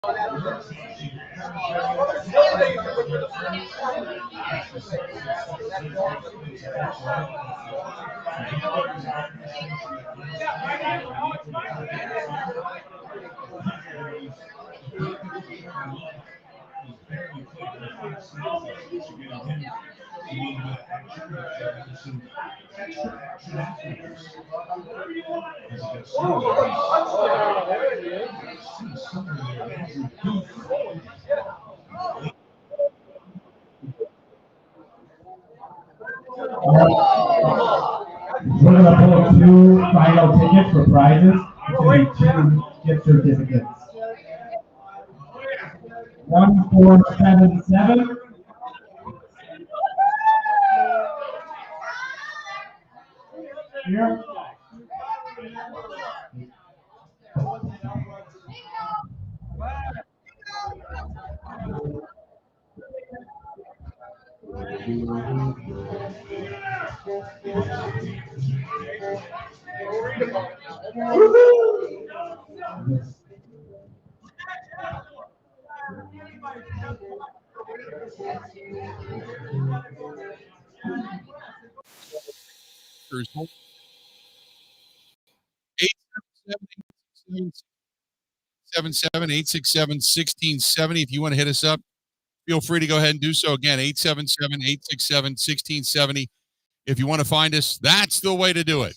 We're going to pull two final tickets for prizes. It's going to be two gift certificates. 1477. Here. Eight 877-867-1670. If you want to hit us up, feel free to go ahead and do so. Again, 877-867-1670. If you want to find us, that's the way to do it.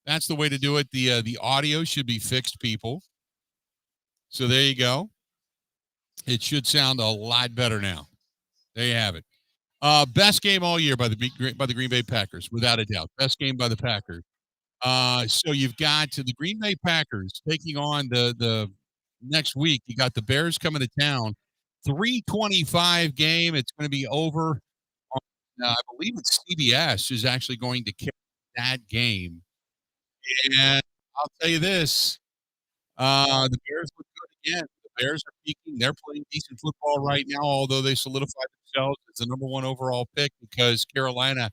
That's the way to do it. The audio should be fixed, people. So there you go. It should sound a lot better now. There you have it. Best game all year by the Green Bay Packers, without a doubt. Best game by the Packers. So you've got the Green Bay Packers taking on the next week. You got the Bears coming to town. 3:25 game. It's going to be over. I believe it's CBS is actually going to carry that game. And I'll tell you this, the Bears look good again. The Bears are peaking. They're playing decent football right now, although they solidified themselves as the number one overall pick because Carolina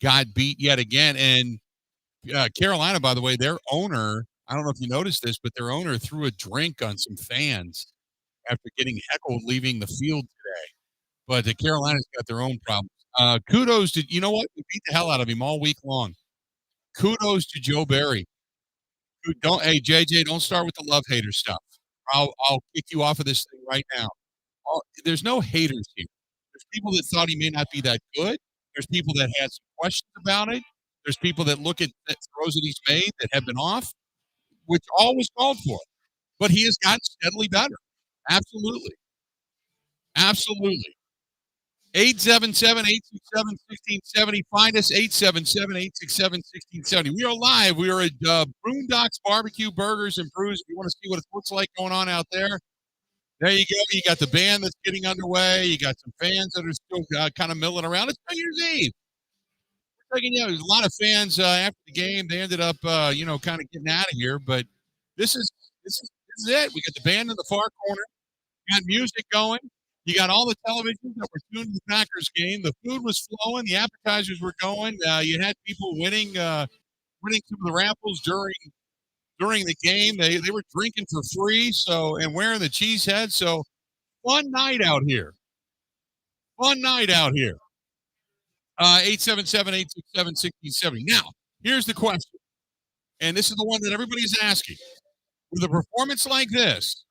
got beat yet again. And Carolina, by the way, their owner, I don't know if you noticed this, but their owner threw a drink on some fans after getting heckled leaving the field today. But the Carolina's got their own problems. Kudos to, you know what? We beat the hell out of him all week long. Kudos to Joe Barry. Hey, JJ, don't start with the love hater stuff. I'll kick you off of this thing right now. There's no haters here. There's people that thought he may not be that good. There's people that had some questions about it. There's people that look at throws that he's made that have been off, which all was called for. But he has gotten steadily better. Absolutely. Absolutely. 877-867-1670. Find us, 877-867-1670. We are live. We are at Boondock's Barbecue Burgers and Brews. If you want to see what it looks like going on out there, there you go. You got the band that's getting underway. You got some fans that are still kind of milling around. It's New Year's Eve. There's a lot of fans after the game. They ended up, kind of getting out of here. But this is it. We got the band in the far corner. You got music going. You got all the televisions that were tuned to the Packers game. The food was flowing. The appetizers were going. You had people winning some of the raffles during the game. They were drinking for free, and wearing the cheese head. So fun night out here. 877-867-1670. Now, here's the question, and this is the one that everybody's asking. With a performance like this,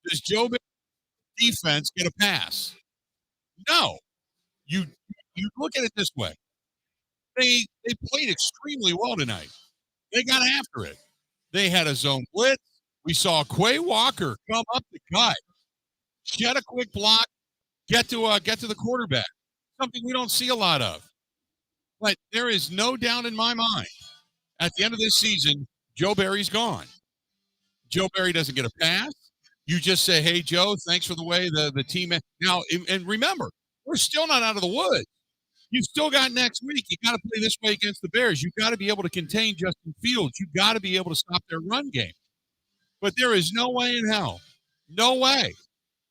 does Joe Barry's defense get a pass? No. You look at it this way. They played extremely well tonight. They got after it. They had a zone blitz. We saw Quay Walker come up the gut, shed a quick block, get to the quarterback. Something we don't see a lot of. But there is no doubt in my mind, at the end of this season, Joe Barry's gone. Joe Barry doesn't get a pass. You just say, hey, Joe, thanks for the way the team. Now, and remember, we're still not out of the woods. You still got next week. You got to play this way against the Bears. You got to be able to contain Justin Fields. You got to be able to stop their run game. But there is no way in hell, no way.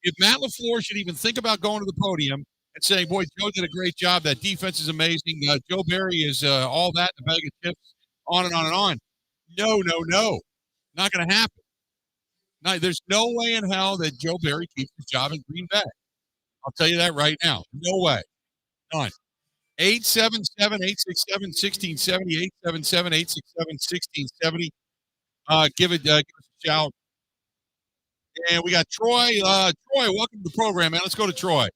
If Matt LaFleur should even think about going to the podium and saying, boy, Joe did a great job. That defense is amazing. Joe Barry is all that, the bag of chips, on and on and on. No. Not going to happen. Now, there's no way in hell that Joe Barry keeps his job in Green Bay. I'll tell you that right now. No way. None. 877-867-1670, 877-867-1670. Give us a shout. And we got Troy. Troy, welcome to the program, man. Let's go to Troy.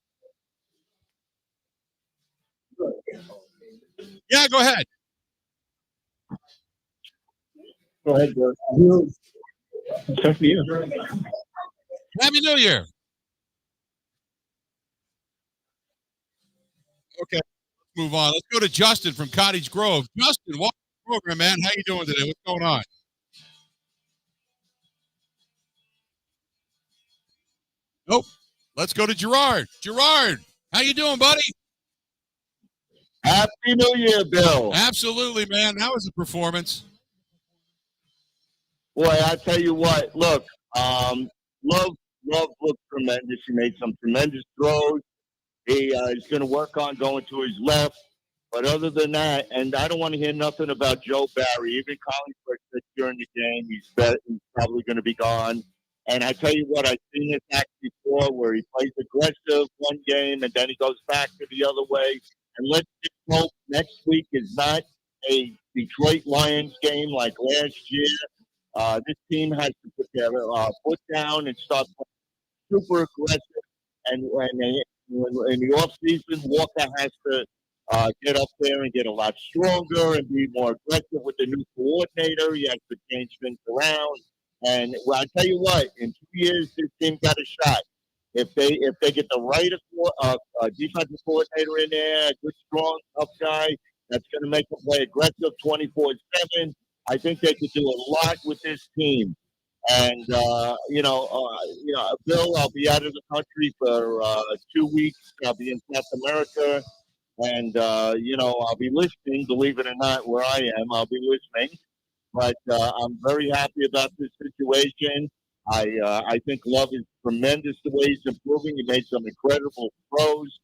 Yeah, go ahead. Go ahead, Joe. Same for you. Happy New Year. Okay, let's move on. Let's go to Justin from Cottage Grove. Justin, welcome to the program, man. How you doing today? What's going on? Nope. Let's go to Gerard. Gerard, how you doing, buddy? Happy New Year, Bill. Absolutely, man. That was a performance. Boy, I tell you what. Look, Love looked tremendous. He made some tremendous throws. He's going to work on going to his left. But other than that, and I don't want to hear nothing about Joe Barry. Even Collinsworth said during the game he's probably going to be gone. And I tell you what, I've seen this act before where he plays aggressive one game and then he goes back to the other way. And let's just hope next week is not a Detroit Lions game like last year. This team has to put their foot down and start playing super aggressive. And in the offseason, Walker has to get up there and get a lot stronger and be more aggressive with the new coordinator. He has to change things around. And I tell you what, in 2 years, this team got a shot. If they get the right defensive coordinator in there, a good, strong, tough guy that's going to make them play aggressive 24/7, I think they could do a lot with this team. And Bill, I'll be out of the country for 2 weeks. I'll be in South America, and I'll be listening. Believe it or not, where I am, I'll be listening. But I'm very happy about this situation. I think Love is tremendous the way he's improving. He made some incredible throws.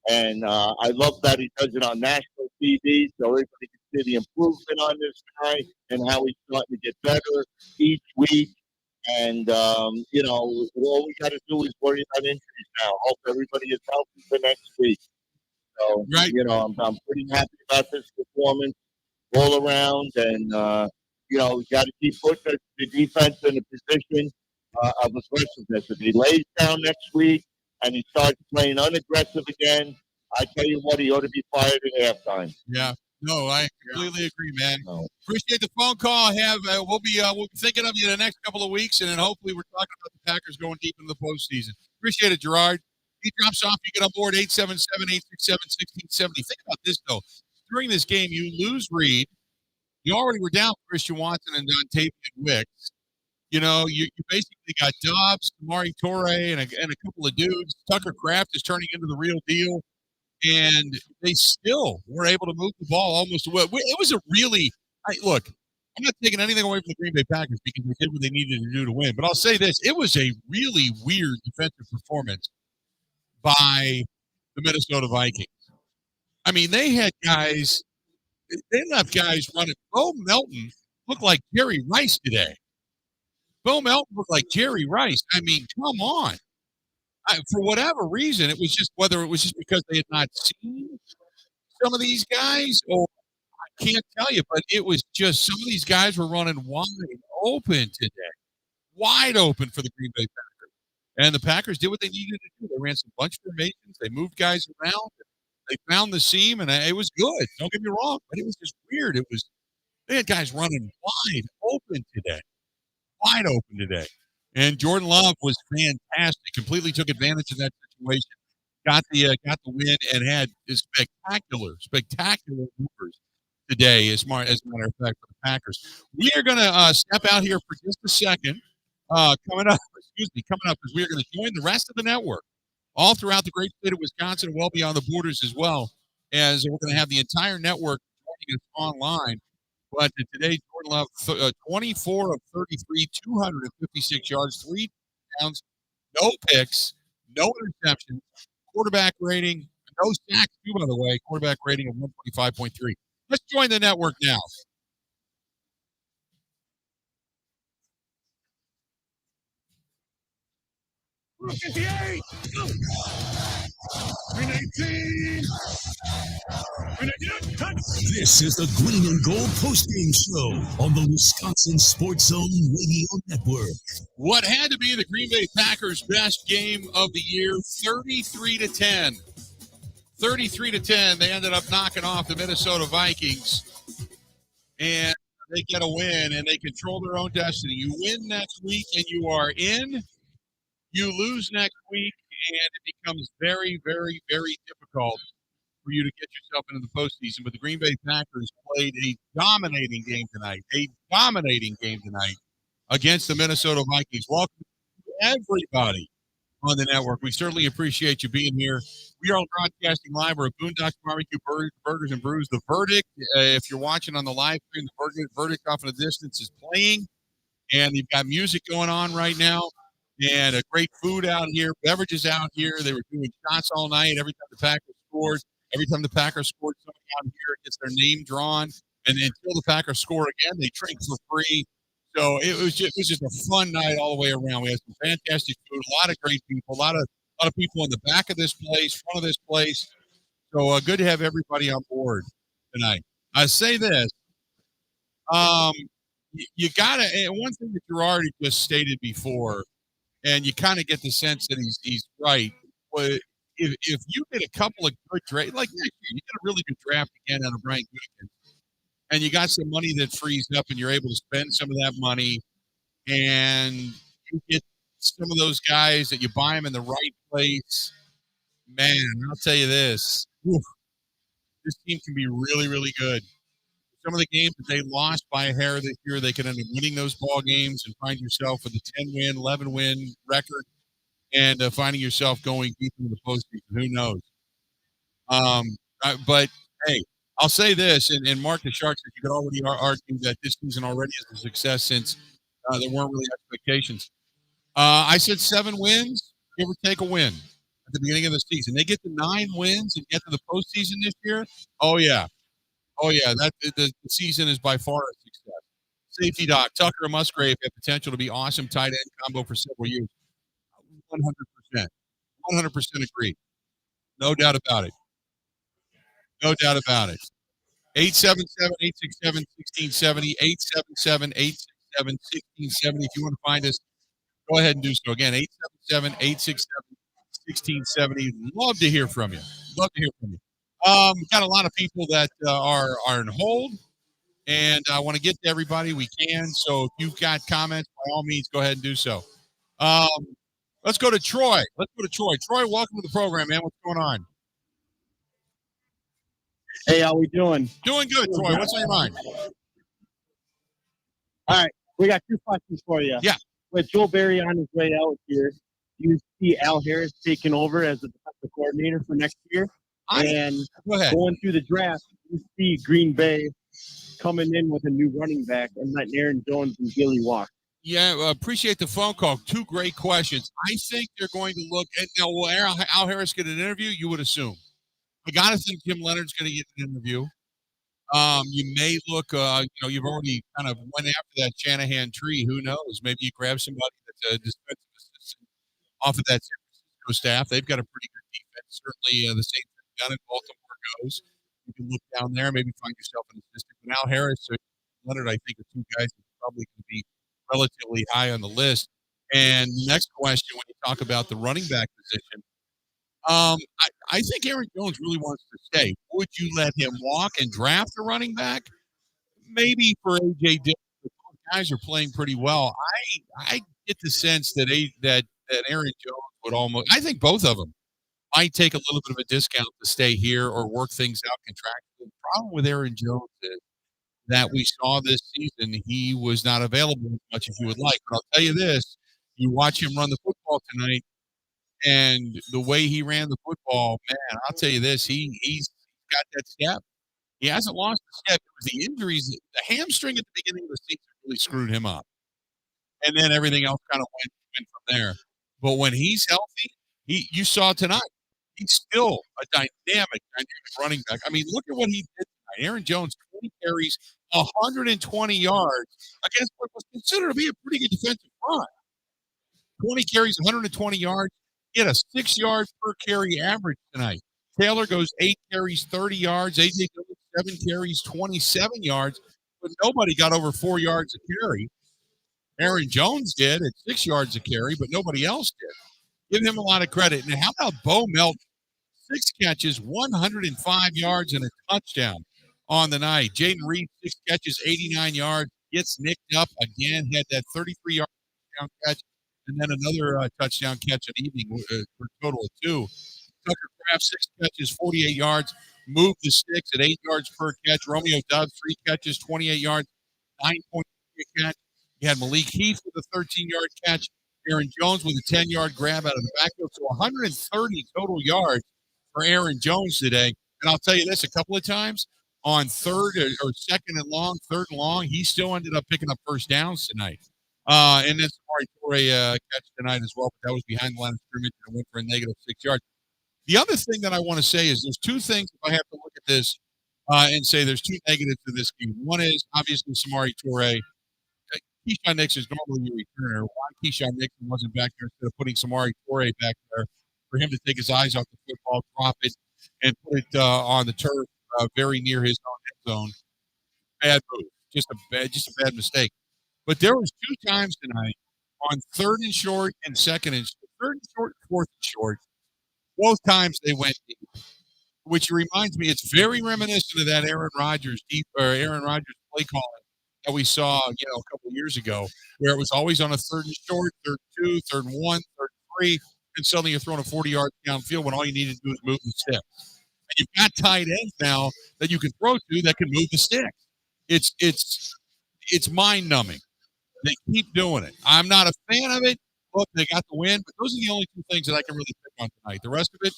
And I love that he does it on national TV so everybody can see the improvement on this guy and how he's starting to get better each week. And, all we got to do is worry about injuries now. Hope everybody is healthy for next week. So, right. I'm pretty happy about this performance all around. And, we got to keep putting the defense in a position of aggressiveness. If he lays down next week and he starts playing unaggressive again, I tell you what, he ought to be fired at halftime. Yeah. No, I completely agree, man. No. Appreciate the phone call. We'll be thinking of you the next couple of weeks, and then hopefully we're talking about the Packers going deep into the postseason. Appreciate it, Gerard. He drops off. You get on board 877-867-1670. Think about this though. During this game, you lose Reed. You already were down Christian Watson and Dontavian Wicks. You basically got Dobbs, Amari Toure, and a couple of dudes. Tucker Kraft is turning into the real deal. And they still were able to move the ball almost away. It was a really look. I'm not taking anything away from the Green Bay Packers because they did what they needed to do to win. But I'll say this: it was a really weird defensive performance by the Minnesota Vikings. I mean, they had guys. They left guys running. Bo Melton looked like Jerry Rice today. Bo Melton looked like Jerry Rice. I mean, come on. For whatever reason, it was just whether it was just because they had not seen some of these guys, or I can't tell you, but it was just some of these guys were running wide open today, wide open for the Green Bay Packers. And the Packers did what they needed to do. They ran some bunch formations. They moved guys around. They found the seam, and it was good. Don't get me wrong, but it was just weird. They had guys running wide open today. Wide open today. And Jordan Love was fantastic. Completely took advantage of that situation. Got the win and had spectacular numbers today. As a matter of fact, for the Packers, we are going to step out here for just a second. Coming up because we are going to join the rest of the network all throughout the great state of Wisconsin, well beyond the borders as well. As we're going to have the entire network joining us online. But today, Jordan Love, 24 of 33, 256 yards, 3 touchdowns, no picks, no interceptions, quarterback rating, no sacks too, by the way, quarterback rating of 125.3. Let's join the network now. 58. 319. This is the Green and Gold Postgame Show on the Wisconsin Sports Zone Radio Network. What had to be the Green Bay Packers' best game of the year, 33-10. 33-10. They ended up knocking off the Minnesota Vikings, and they get a win, and they control their own destiny. You win next week, and you are in. You lose next week, and it becomes very, very, very difficult for you to get yourself into the postseason. But the Green Bay Packers played a dominating game tonight against the Minnesota Vikings. Welcome to everybody on the network. We certainly appreciate you being here. We are broadcasting live. We're at Boondock Barbecue Burgers and Brews. The Verdict, if you're watching on the live stream, the Verdict off in the distance is playing, and you've got music going on right now, and a great food out here, beverages out here. They were doing shots all night. Every time the Packers scored, somebody out here gets their name drawn, and until the Packers score again, they drink for free. So it was just a fun night all the way around. We had some fantastic food, a lot of great people, a lot of people in the back of this place, front of this place. So good to have everybody on board tonight. I say this, you gotta. And one thing that Gerard just stated before, and you kind of get the sense that he's right. But if you get a couple of good drafts, like next year, you get a really good draft again out of Brian Goodkin, and you got some money that frees up, and you're able to spend some of that money, and you get some of those guys that you buy them in the right place. Man, I'll tell you this. This team can be really, really good. Some of the games that they lost by a hair this year, they can end up winning those ball games and find yourself with a 10-win, 11-win record and finding yourself going deep into the postseason. Who knows? But, hey, I'll say this, and Mark the Shark said you could already argue that this season already is a success since there weren't really expectations. I said 7 wins, give or take a win at the beginning of the season. They get to 9 wins and get to the postseason this year. Oh yeah. That the season is by far a success. Safety doc, Tucker and Musgrave have potential to be awesome tight end combo for several years. 100%. 100% agree. No doubt about it. 877-867-1670, 877-867-1670. If you want to find us, go ahead and do so. Again, 877-867-1670. Love to hear from you. Got a lot of people that are on hold, and I want to get to everybody we can. So if you've got comments, by all means, go ahead and do so. Let's go to Troy. Troy, welcome to the program, man. What's going on? Hey, how we doing? Doing good, Troy. What's on your mind? All right, we got 2 questions for you. Yeah. With Joe Barry on his way out here, do you see Al Harris taking over as the defensive coordinator for next year? Going through the draft, you see Green Bay coming in with a new running back and letting Aaron Jones and Gilly walk. Yeah, appreciate the phone call. 2 great questions. I think they're going to look at now. Will Al Harris get an interview? You would assume. I gotta think Jim Leonard's going to get an interview. You may look. You've already kind of went after that Shanahan tree. Who knows? Maybe you grab somebody that's a defensive assistant off of that San Francisco staff. They've got a pretty good defense. Certainly, the same thing down in Baltimore goes. You can look down there, maybe find yourself an assistant. But Al Harris or Leonard, I think, are 2 guys that probably can be relatively high on the list. And next question, when you talk about the running back position, I think Aaron Jones really wants to stay. Would you let him walk and draft a running back? Maybe for A.J. Dillon. The guys are playing pretty well. I get the sense that Aaron Jones would almost – I think both of them might take a little bit of a discount to stay here or work things out contractually. The problem with Aaron Jones is that we saw this season, he was not available as much as you would like. But I'll tell you this, you watch him run the football tonight, and the way he ran the football, man, I'll tell you this, he's got that step. He hasn't lost the step. It was the injuries. The hamstring at the beginning of the season really screwed him up. And then everything else kind of went from there. But when he's healthy, you saw tonight, he's still a dynamic running back. I mean, look at what he did tonight. Aaron Jones, 20 carries, 120 yards against what was considered to be a pretty good defensive front. 20 carries, 120 yards. He had a 6-yard per carry average tonight. Taylor goes 8 carries, 30 yards. AJ goes 7 carries, 27 yards. But nobody got over 4 yards a carry. Aaron Jones did at 6 yards a carry, but nobody else did. Give him a lot of credit. And how about Bo Melt? 6 catches, 105 yards, and a touchdown on the night. Jaden Reed, 6 catches, 89 yards, gets nicked up again, had that 33-yard touchdown catch, and then another touchdown catch at evening for a total of 2. Tucker Kraft, 6 catches, 48 yards, moved the sticks at 8 yards per catch. Romeo Dobbs, 3 catches, 28 yards, 9.3 catch. You had Malik Heath with a 13-yard catch. Aaron Jones with a 10-yard grab out of the backfield. So 130 total yards for Aaron Jones today. And I'll tell you this, a couple of times on third and long, he still ended up picking up first downs tonight. And then Samori Toure catch tonight as well, but that was behind the line of scrimmage and went for a negative 6 yards. The other thing that I want to say is there's 2 things if I have to look at this and say there's 2 negatives to this game. One is obviously Samori Toure. Keyshawn Nixon is normally your returner. Why Keyshawn Nixon wasn't back there instead of putting Samori Toure back there for him to take his eyes off the football, drop it, and put it on the turf very near his own end zone. Bad move. Just a bad mistake. But there was 2 times tonight on 3rd and short and 2nd and 3rd and short, 4th and short. Both times they went deep, which reminds me, it's very reminiscent of that Aaron Rodgers play calling that we saw, a couple of years ago, where it was always on a 3rd and short, 3rd and 2, 3rd and 1, 3rd and 3, and suddenly you're throwing a 40-yard downfield when all you need to do is move the stick. And you've got tight ends now that you can throw to that can move the stick. It's mind-numbing. They keep doing it. I'm not a fan of it. Look, they got the win, but those are the only 2 things that I can really pick on tonight. The rest of it,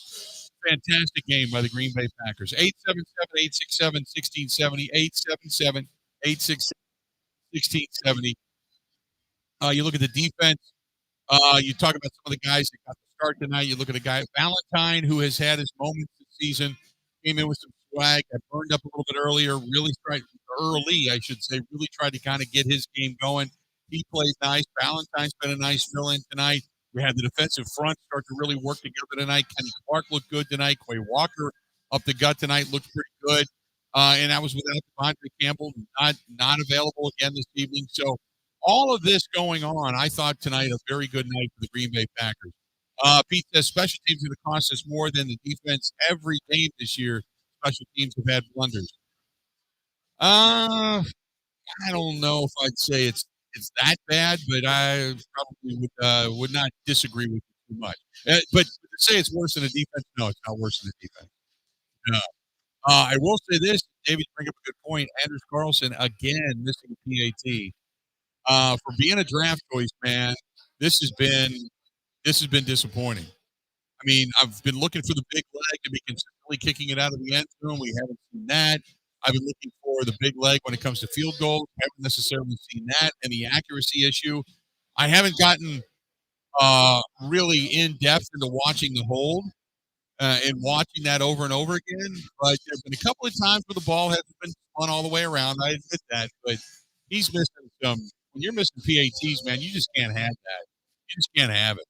fantastic game by the Green Bay Packers. 877-867-1670, 877-867-1670. You look at the defense. You talk about some of the guys that got the start tonight. You look at a guy, Valentine, who has had his moments this season, came in with some swag, got burned up a little bit earlier, really tried to kind of get his game going. He played nice. Valentine's been a nice fill-in tonight. We had the defensive front start to really work together tonight. Kenny Clark looked good tonight. Quay Walker up the gut tonight looked pretty good. And that was without Devontae Campbell, not available again this evening. So all of this going on, I thought tonight a very good night for the Green Bay Packers. Pete says special teams are going to cost us more than the defense every game this year. Special teams have had blunders. I don't know if I'd say it's that bad, but I probably would not disagree with you too much. But to say it's worse than the defense, no, it's not worse than the defense. No. I will say this, David, bring up a good point. Anders Carlson again missing PAT. For being a draft choice, man, this has been disappointing. I mean, I've been looking for the big leg to be consistently kicking it out of the end zone. We haven't seen that. I've been looking for the big leg when it comes to field goals. Haven't necessarily seen that. And the accuracy issue, I haven't gotten really in depth into watching the hold and watching that over and over again. But there's been a couple of times where the ball hasn't been spun all the way around. I admit that. But he's missing some. When you're missing PATs, man, you just can't have that. You just can't have it.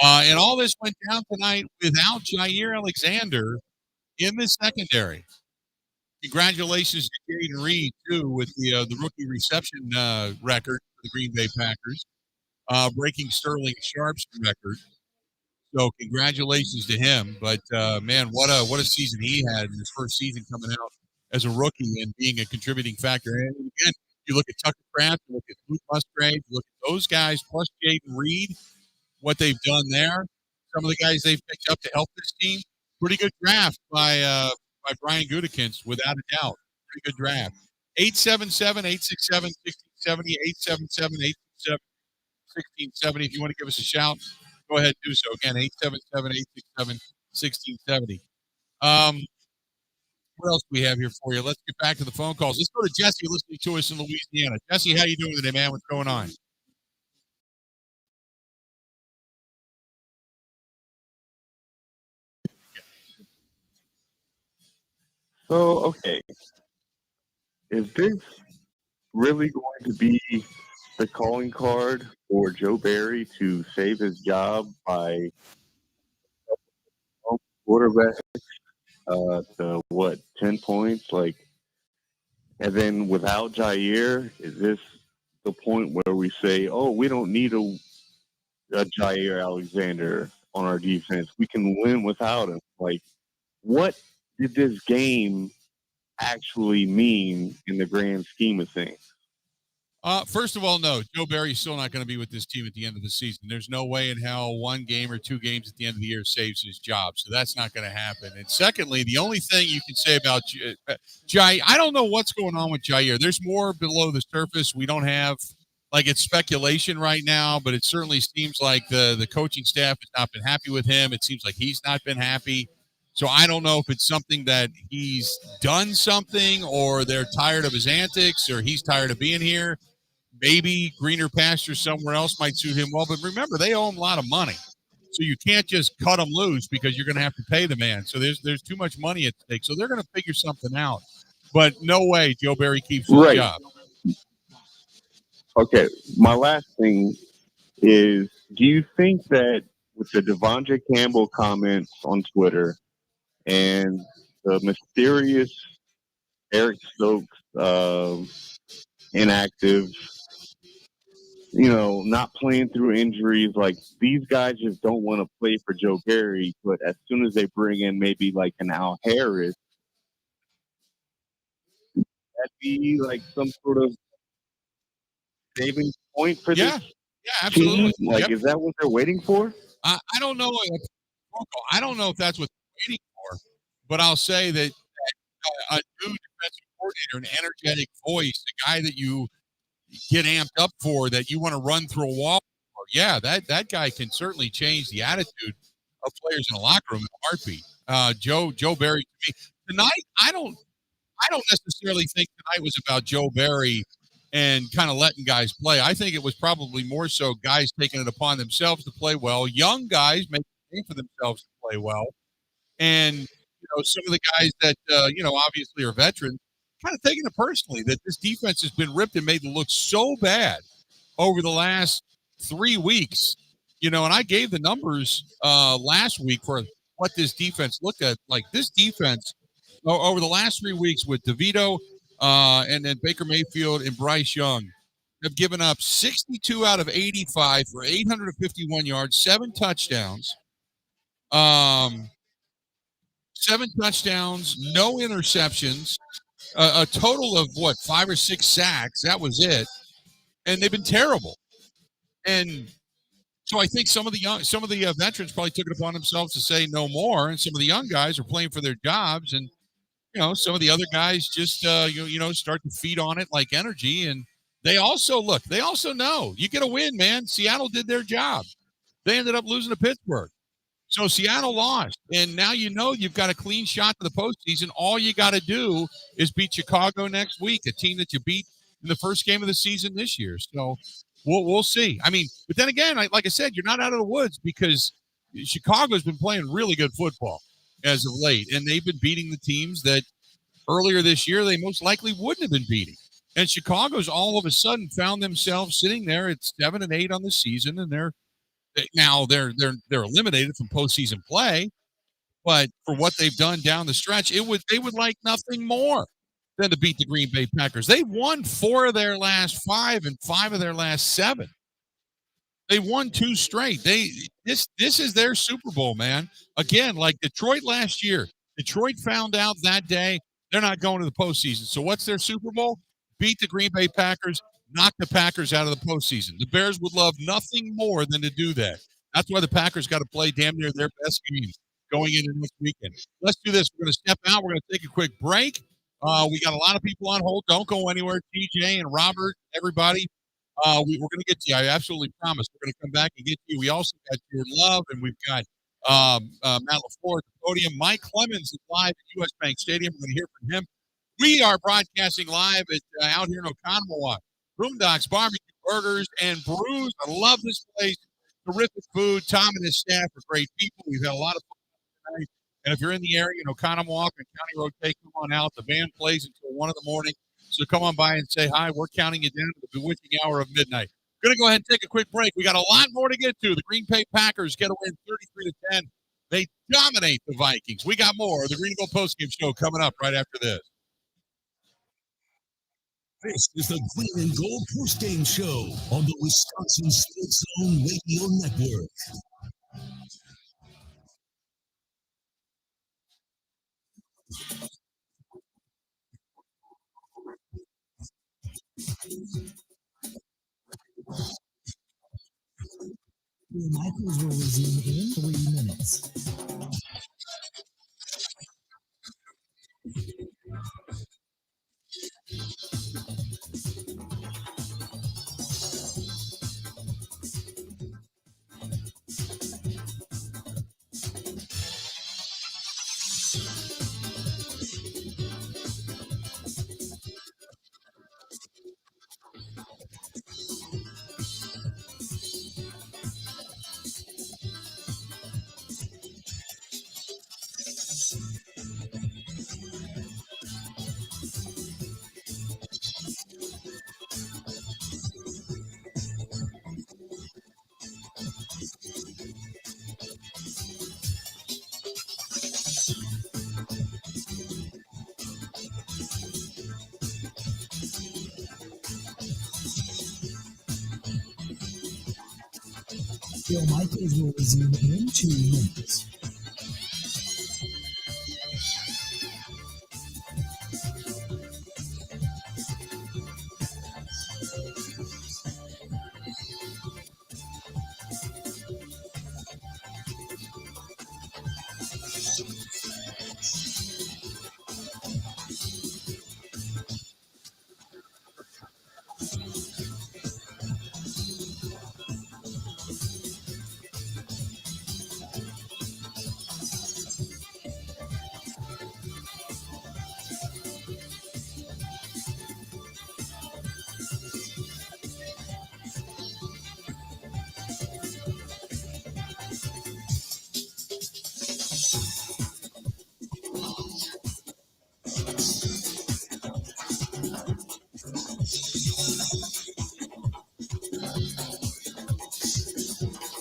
And all this went down tonight without Jair Alexander in the secondary. Congratulations to Jaden Reed, too, with the rookie reception record for the Green Bay Packers, breaking Sterling Sharp's record. So congratulations to him. But, man, what a season he had in his first season coming out as a rookie and being a contributing factor. And, again, you look at Tucker Kraft, you look at Luke Musgrave, you look at those guys, plus Jaden Reed, what they've done there. Some of the guys they've picked up to help this team. Pretty good draft by Brian Gutekunst, without a doubt. Pretty good draft. 877-867-1670, 877-867-1670. If you want to give us a shout, go ahead and do so. Again, 877-867-1670. What else do we have here for you? Let's get back to the phone calls. Let's go to Jesse listening to us in Louisiana. Jesse, how you doing today, man? What's going on? So, okay, is this really going to be the calling card for Joe Barry to save his job by quarterback to 10 points? Like, and then without Jair, is this the point where we say, oh, we don't need a Jair Alexander on our defense. We can win without him. Like, what did this game actually mean in the grand scheme of things? First of all, no, Joe Barry's still not going to be with this team at the end of the season. There's no way in hell one game or two games at the end of the year saves his job. So that's not going to happen. And secondly, the only thing you can say about Jair, I don't know what's going on with Jair. There's more below the surface. We don't have, like, it's speculation right now, but it certainly seems like the coaching staff has not been happy with him. It seems like he's not been happy. So I don't know if it's something that he's done something or they're tired of his antics or he's tired of being here. Maybe greener pasture somewhere else might suit him well. But remember, they owe him a lot of money. So you can't just cut him loose because you're going to have to pay the man. So there's too much money at stake. So they're going to figure something out. But no way Joe Barry keeps his job. Okay, my last thing is, do you think that with the Devontae Campbell comments on Twitter and the mysterious Eric Stokes inactive, not playing through injuries, like, these guys just don't want to play for Joe Barry, but as soon as they bring in maybe like an Al Harris, that'd be like some sort of saving point for this absolutely. team? Like, is that what they're waiting for? I don't know. I don't know if that's what they're waiting for, but I'll say that a new defensive coordinator, an energetic voice, a guy that you get amped up for, that you want to run through a wall for, that guy can certainly change the attitude of players in the locker room in a heartbeat. Joe Barry, to me, tonight, I don't necessarily think tonight was about Joe Barry and kind of letting guys play. I think it was probably more so guys taking it upon themselves to play well, young guys making a name for themselves to play well, and some of the guys that obviously are veterans kind of taking it personally that this defense has been ripped and made to look so bad over the last 3 weeks. And I gave the numbers last week for what this defense looked at. Like, this defense over the last 3 weeks with DeVito and then Baker Mayfield and Bryce Young have given up 62 out of 85 for 851 yards, 7 touchdowns. 7 touchdowns, no interceptions, a total of 5 or 6 sacks. That was it. And they've been terrible. And so I think some of the veterans probably took it upon themselves to say no more. And some of the young guys are playing for their jobs. And, some of the other guys just, start to feed on it like energy. And they also know you get a win, man. Seattle did their job. They ended up losing to Pittsburgh. So Seattle lost, and now you've got a clean shot to the postseason. All you got to do is beat Chicago next week, a team that you beat in the first game of the season this year. So we'll see. I mean, but then again, like I said, you're not out of the woods because Chicago's been playing really good football as of late, and they've been beating the teams that earlier this year they most likely wouldn't have been beating. And Chicago's all of a sudden found themselves sitting there at 7-8 on the season, and they're eliminated from postseason play, but for what they've done down the stretch, they would like nothing more than to beat the Green Bay Packers. They won 4 of their last 5 and 5 of their last 7. They won 2 straight. This is their Super Bowl, man. Again, like Detroit last year. Detroit found out that day they're not going to the postseason. So what's their Super Bowl? Beat the Green Bay Packers. Knock the Packers out of the postseason. The Bears would love nothing more than to do that. That's why the Packers got to play damn near their best game going into next weekend. Let's do this. We're going to step out. We're going to take a quick break. We got a lot of people on hold. Don't go anywhere. TJ and Robert, everybody. We're going to get to you. I absolutely promise. We're going to come back and get to you. We also got your love, and we've got Matt LaFleur at the podium. Mike Clemens is live at US Bank Stadium. We're going to hear from him. We are broadcasting live out here in Oconomowoc. Boondock's Barbecue Burgers and Brews. I love this place. Terrific food. Tom and his staff are great people. We've had a lot of fun tonight. And if you're in the area in Oconomowoc and County Road, take come on out. The band plays until 1 in the morning. So come on by and say hi. We're counting you down to the bewitching hour of midnight. Going to go ahead and take a quick break. We got a lot more to get to. The Green Bay Packers get a win 33-10. They dominate the Vikings. We got more. The Green and Gold Postgame Show coming up right after this. This is the Green and Gold Postgame Show on the Wisconsin Sports Zone Radio Network. The Michaels will resume in 3 minutes. Bill Michaels will resume in 2 minutes.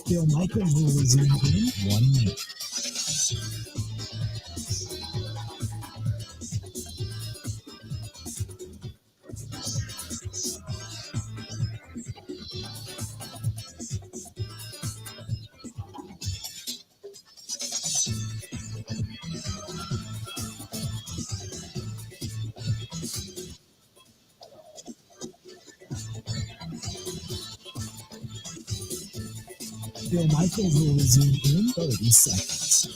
Bill Michaels will resume in 1 minute. Bill Michaels will resume in 30 seconds.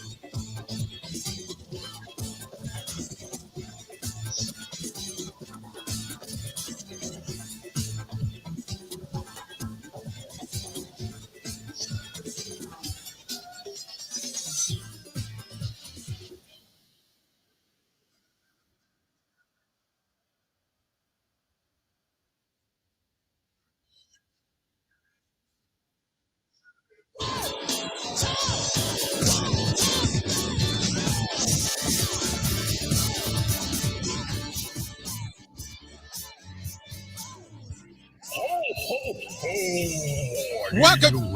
Welcome.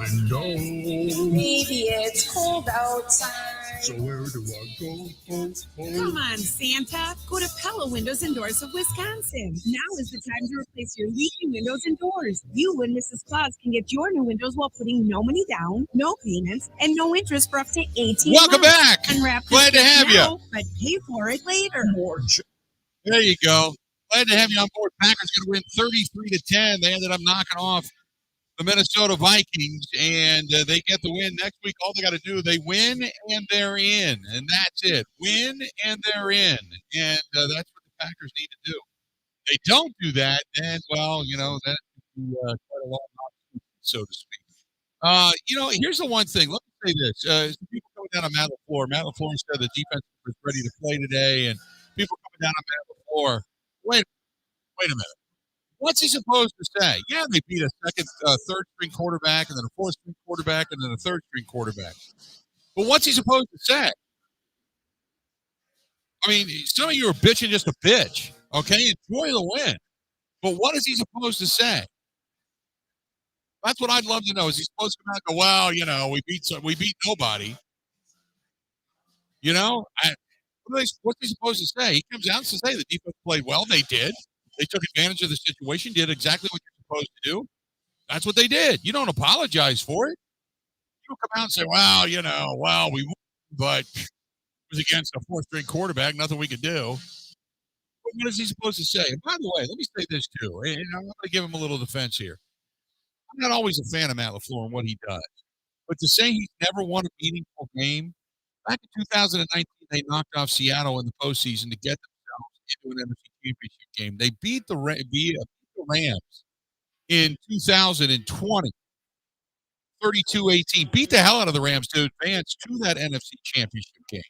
Maybe it's cold outside. So where do I go? Come on, Santa. Go to Pella Windows and Doors of Wisconsin. Now is the time to replace your leaking windows and doors. You and Mrs. Claus can get your new windows while putting no money down, no payments, and no interest for up to 18 Welcome months. back. Unwrap Glad to have now, you. But pay for it later. There you go. Glad to have you on board. Packers going to win 33-10. They ended up knocking off the Minnesota Vikings, and they get the win next week. All they got to do, they win, and they're in, and that's it. Win, and they're in, and that's what the Packers need to do. They don't do that, then, well, that could be quite a long option, so to speak. Here's the one thing. Let me say this. Some people coming down on Matt LaFleur. Matt LaFleur said the defense was ready to play today, and people coming down on Matt LaFleur. Wait a minute. What's he supposed to say? Yeah, they beat a third-string quarterback, and then a fourth-string quarterback, and then a third-string quarterback. But what's he supposed to say? I mean, some of you are bitching just a bitch, okay? Enjoy the win. But what is he supposed to say? That's what I'd love to know. Is he supposed to come out and go, well, we beat nobody? What's he supposed to say? He comes out and says, hey, the defense played well. They did. They took advantage of the situation, did exactly what you're supposed to do. That's what they did. You don't apologize for it. You don't come out and say, we won, but it was against a fourth-string quarterback. Nothing we could do. But what is he supposed to say? And by the way, let me say this too. And I'm going to give him a little defense here. I'm not always a fan of Matt LaFleur and what he does. But to say he's never won a meaningful game, back in 2019, they knocked off Seattle in the postseason to get themselves into an NFC Championship game. They beat the Rams in 2020, 32-18. Beat the hell out of the Rams to advance to that NFC Championship game.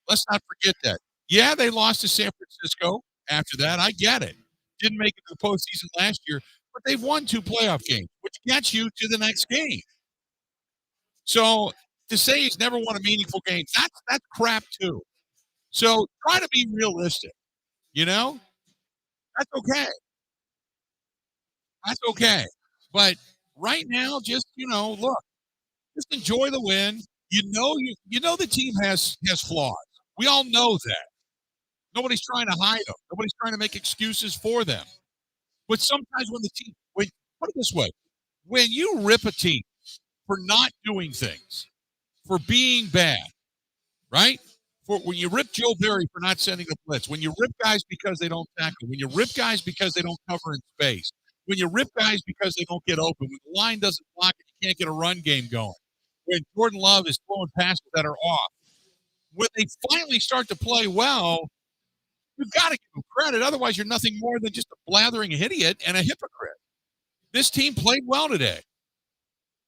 Let's not forget that. Yeah, they lost to San Francisco after that. I get it. Didn't make it to the postseason last year, but they've won 2 playoff games, which gets you to the next game. So to say he's never won a meaningful game, that's crap too. So try to be realistic. That's okay. That's okay. But right now, just look, just enjoy the win. You know the team has flaws. We all know that. Nobody's trying to hide them. Nobody's trying to make excuses for them. But sometimes put it this way, when you rip a team for not doing things, for being bad, right? When you rip Joe Barry for not sending a blitz, when you rip guys because they don't tackle, when you rip guys because they don't cover in space, when you rip guys because they don't get open, when the line doesn't block and you can't get a run game going, when Jordan Love is throwing passes that are off, when they finally start to play well, you've got to give them credit. Otherwise, you're nothing more than just a blathering idiot and a hypocrite. This team played well today.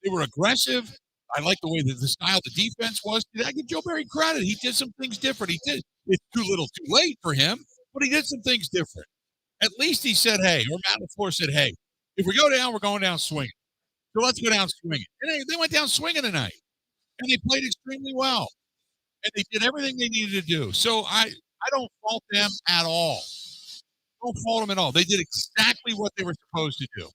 They were aggressive. I like the way that the style of the defense was. I give Joe Barry credit. He did some things different. It's too little too late for him, but he did some things different. At least he said, hey, or Matt LaFleur said, hey, if we go down, we're going down swinging. So let's go down swinging. And they went down swinging tonight. And they played extremely well. And they did everything they needed to do. So I don't fault them at all. Don't fault them at all. They did exactly what they were supposed to do.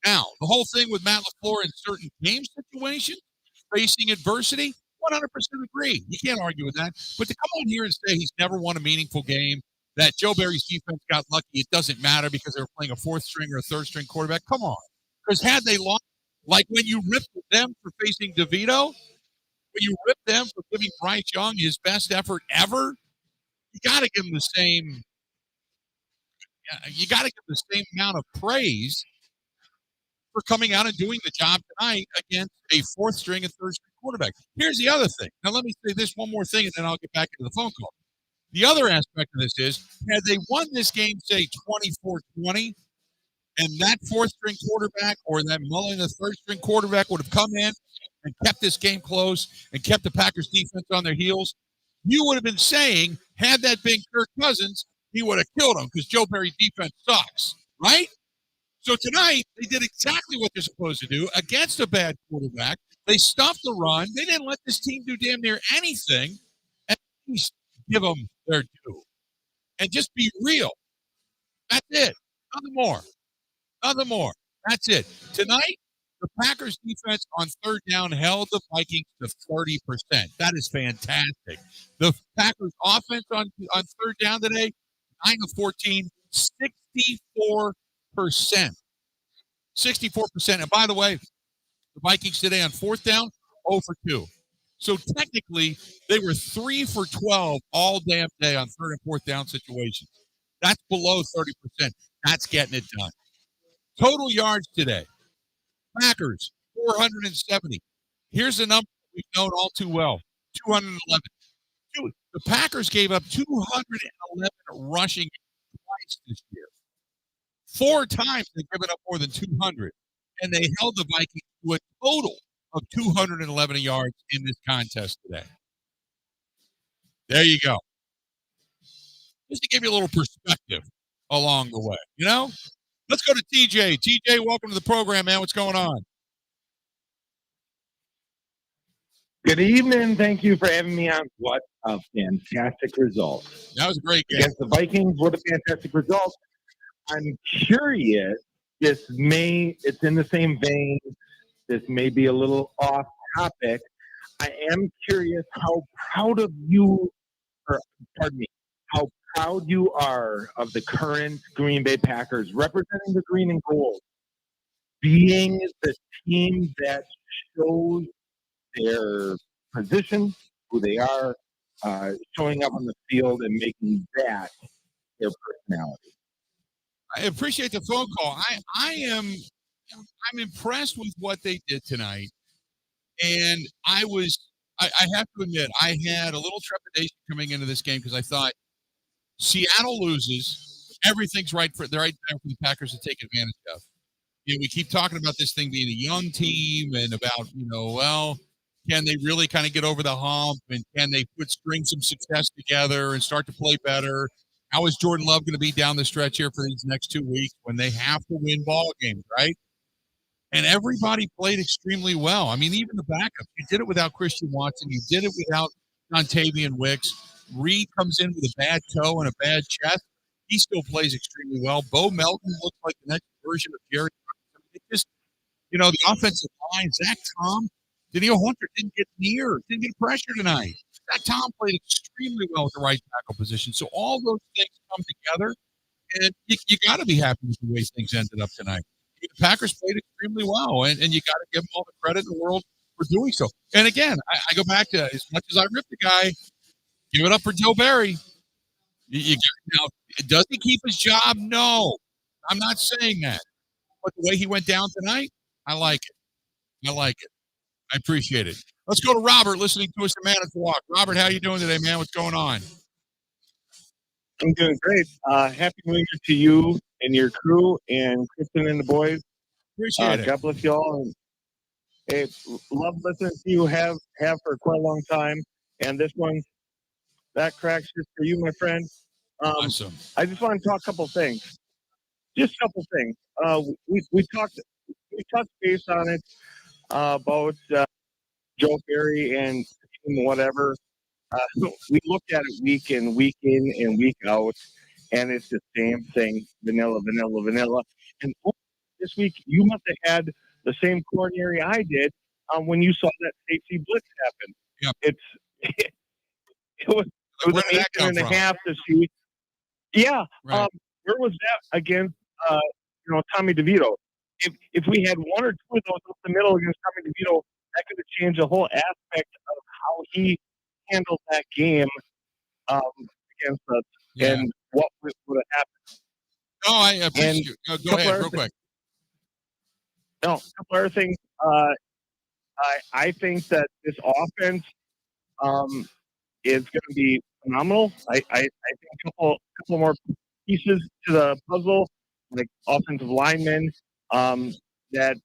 Now, the whole thing with Matt LaFleur in certain game situations, facing adversity, 100% agree. You can't argue with that. But to come on here and say he's never won a meaningful game, that Joe Barry's defense got lucky, it doesn't matter because they were playing a fourth-string or a third-string quarterback, come on. Because had they lost, like when you ripped them for facing DeVito, when you ripped them for giving Bryce Young his best effort ever, you got to give him the same amount of praise for coming out and doing the job tonight against a fourth-string and third-string quarterback. Here's the other thing. Now, let me say this one more thing, and then I'll get back into the phone call. The other aspect of this is, had they won this game, say, 24-20, and that fourth-string quarterback or that Mullen, the third-string quarterback, would have come in and kept this game close and kept the Packers defense on their heels, you would have been saying, had that been Kirk Cousins, he would have killed him because Joe Barry's defense sucks, right? So tonight, they did exactly what they're supposed to do against a bad quarterback. They stopped the run. They didn't let this team do damn near anything. At least give them their due. And just be real. That's it. Nothing more. Nothing more. That's it. Tonight, the Packers defense on third down held the Vikings to 30%. That is fantastic. The Packers offense on third down today, 9 of 14, 64%. 64%. And by the way, the Vikings today on fourth down, 0 for 2. So technically, they were 3 for 12 all damn day on third and fourth down situations. That's below 30%. That's getting it done. Total yards today. Packers, 470. Here's the number we've known all too well, 211. Dude, the Packers gave up 211 rushing twice this year. 4 times they've given up more than 200, and they held the Vikings to a total of 211 yards in this contest today. There you go. Just to give you a little perspective along the way, you know? Let's go to TJ. TJ, welcome to the program, man. What's going on? Good evening. Thank you for having me on. What a fantastic result. That was a great game. Against the Vikings, what a fantastic result. I'm curious it's in the same vein. This may be a little off topic. I am curious how proud you are of the current Green Bay Packers representing the green and gold, being the team that shows their position, who they are, showing up on the field and making that their personality. I appreciate the phone call. I'm impressed with what they did tonight. And I have to admit, I had a little trepidation coming into this game because I thought Seattle loses, everything's right there for the Packers to take advantage of. We keep talking about this thing being a young team and about, can they really kind of get over the hump and can they string some success together and start to play better? How is Jordan Love going to be down the stretch here for these next 2 weeks when they have to win ball games, right? And everybody played extremely well. I mean, even the backup. You did it without Christian Watson. You did it without Dontavian Wicks. Reed comes in with a bad toe and a bad chest. He still plays extremely well. Bo Melton looks like the next version of Jerry. It just, the offensive line, Zach Tom, Danielle Hunter didn't get pressure tonight. Zach Tom played extremely well at the right tackle position. So all those things come together, and you got to be happy with the way things ended up tonight. The Packers played extremely well, and you got to give them all the credit in the world for doing so. And again, I go back to, as much as I rip the guy, give it up for Joe Barry. Now, does he keep his job? No, I'm not saying that. But the way he went down tonight, I like it. I appreciate it. Let's go to Robert, listening to us in Manitowoc. Robert, how you doing today, man? What's going on? I'm doing great. Happy New Year to you and your crew and Kristen and the boys. Appreciate it. God bless you all. And, hey, love listening to you have for quite a long time. And this one, that cracks just for you, my friend. Awesome. I just want to talk a couple things. Just a couple things. We talked base on it about Joe Barry and whatever. We looked at it week in and week out, and it's the same thing: vanilla. And this week, you must have had the same coronary I did when you saw that safety blitz happen. Yep. It was amazing and a half to see. Yeah. Right. Where was that against Tommy DeVito? If we had one or two of those up the middle against Tommy DeVito, that could have changed the whole aspect of how he handled that game against us and what would have happened. No, I appreciate you. Go ahead, real quick. No, a couple other things. I think that this offense is going to be phenomenal. I think a couple more pieces to the puzzle, like offensive linemen, that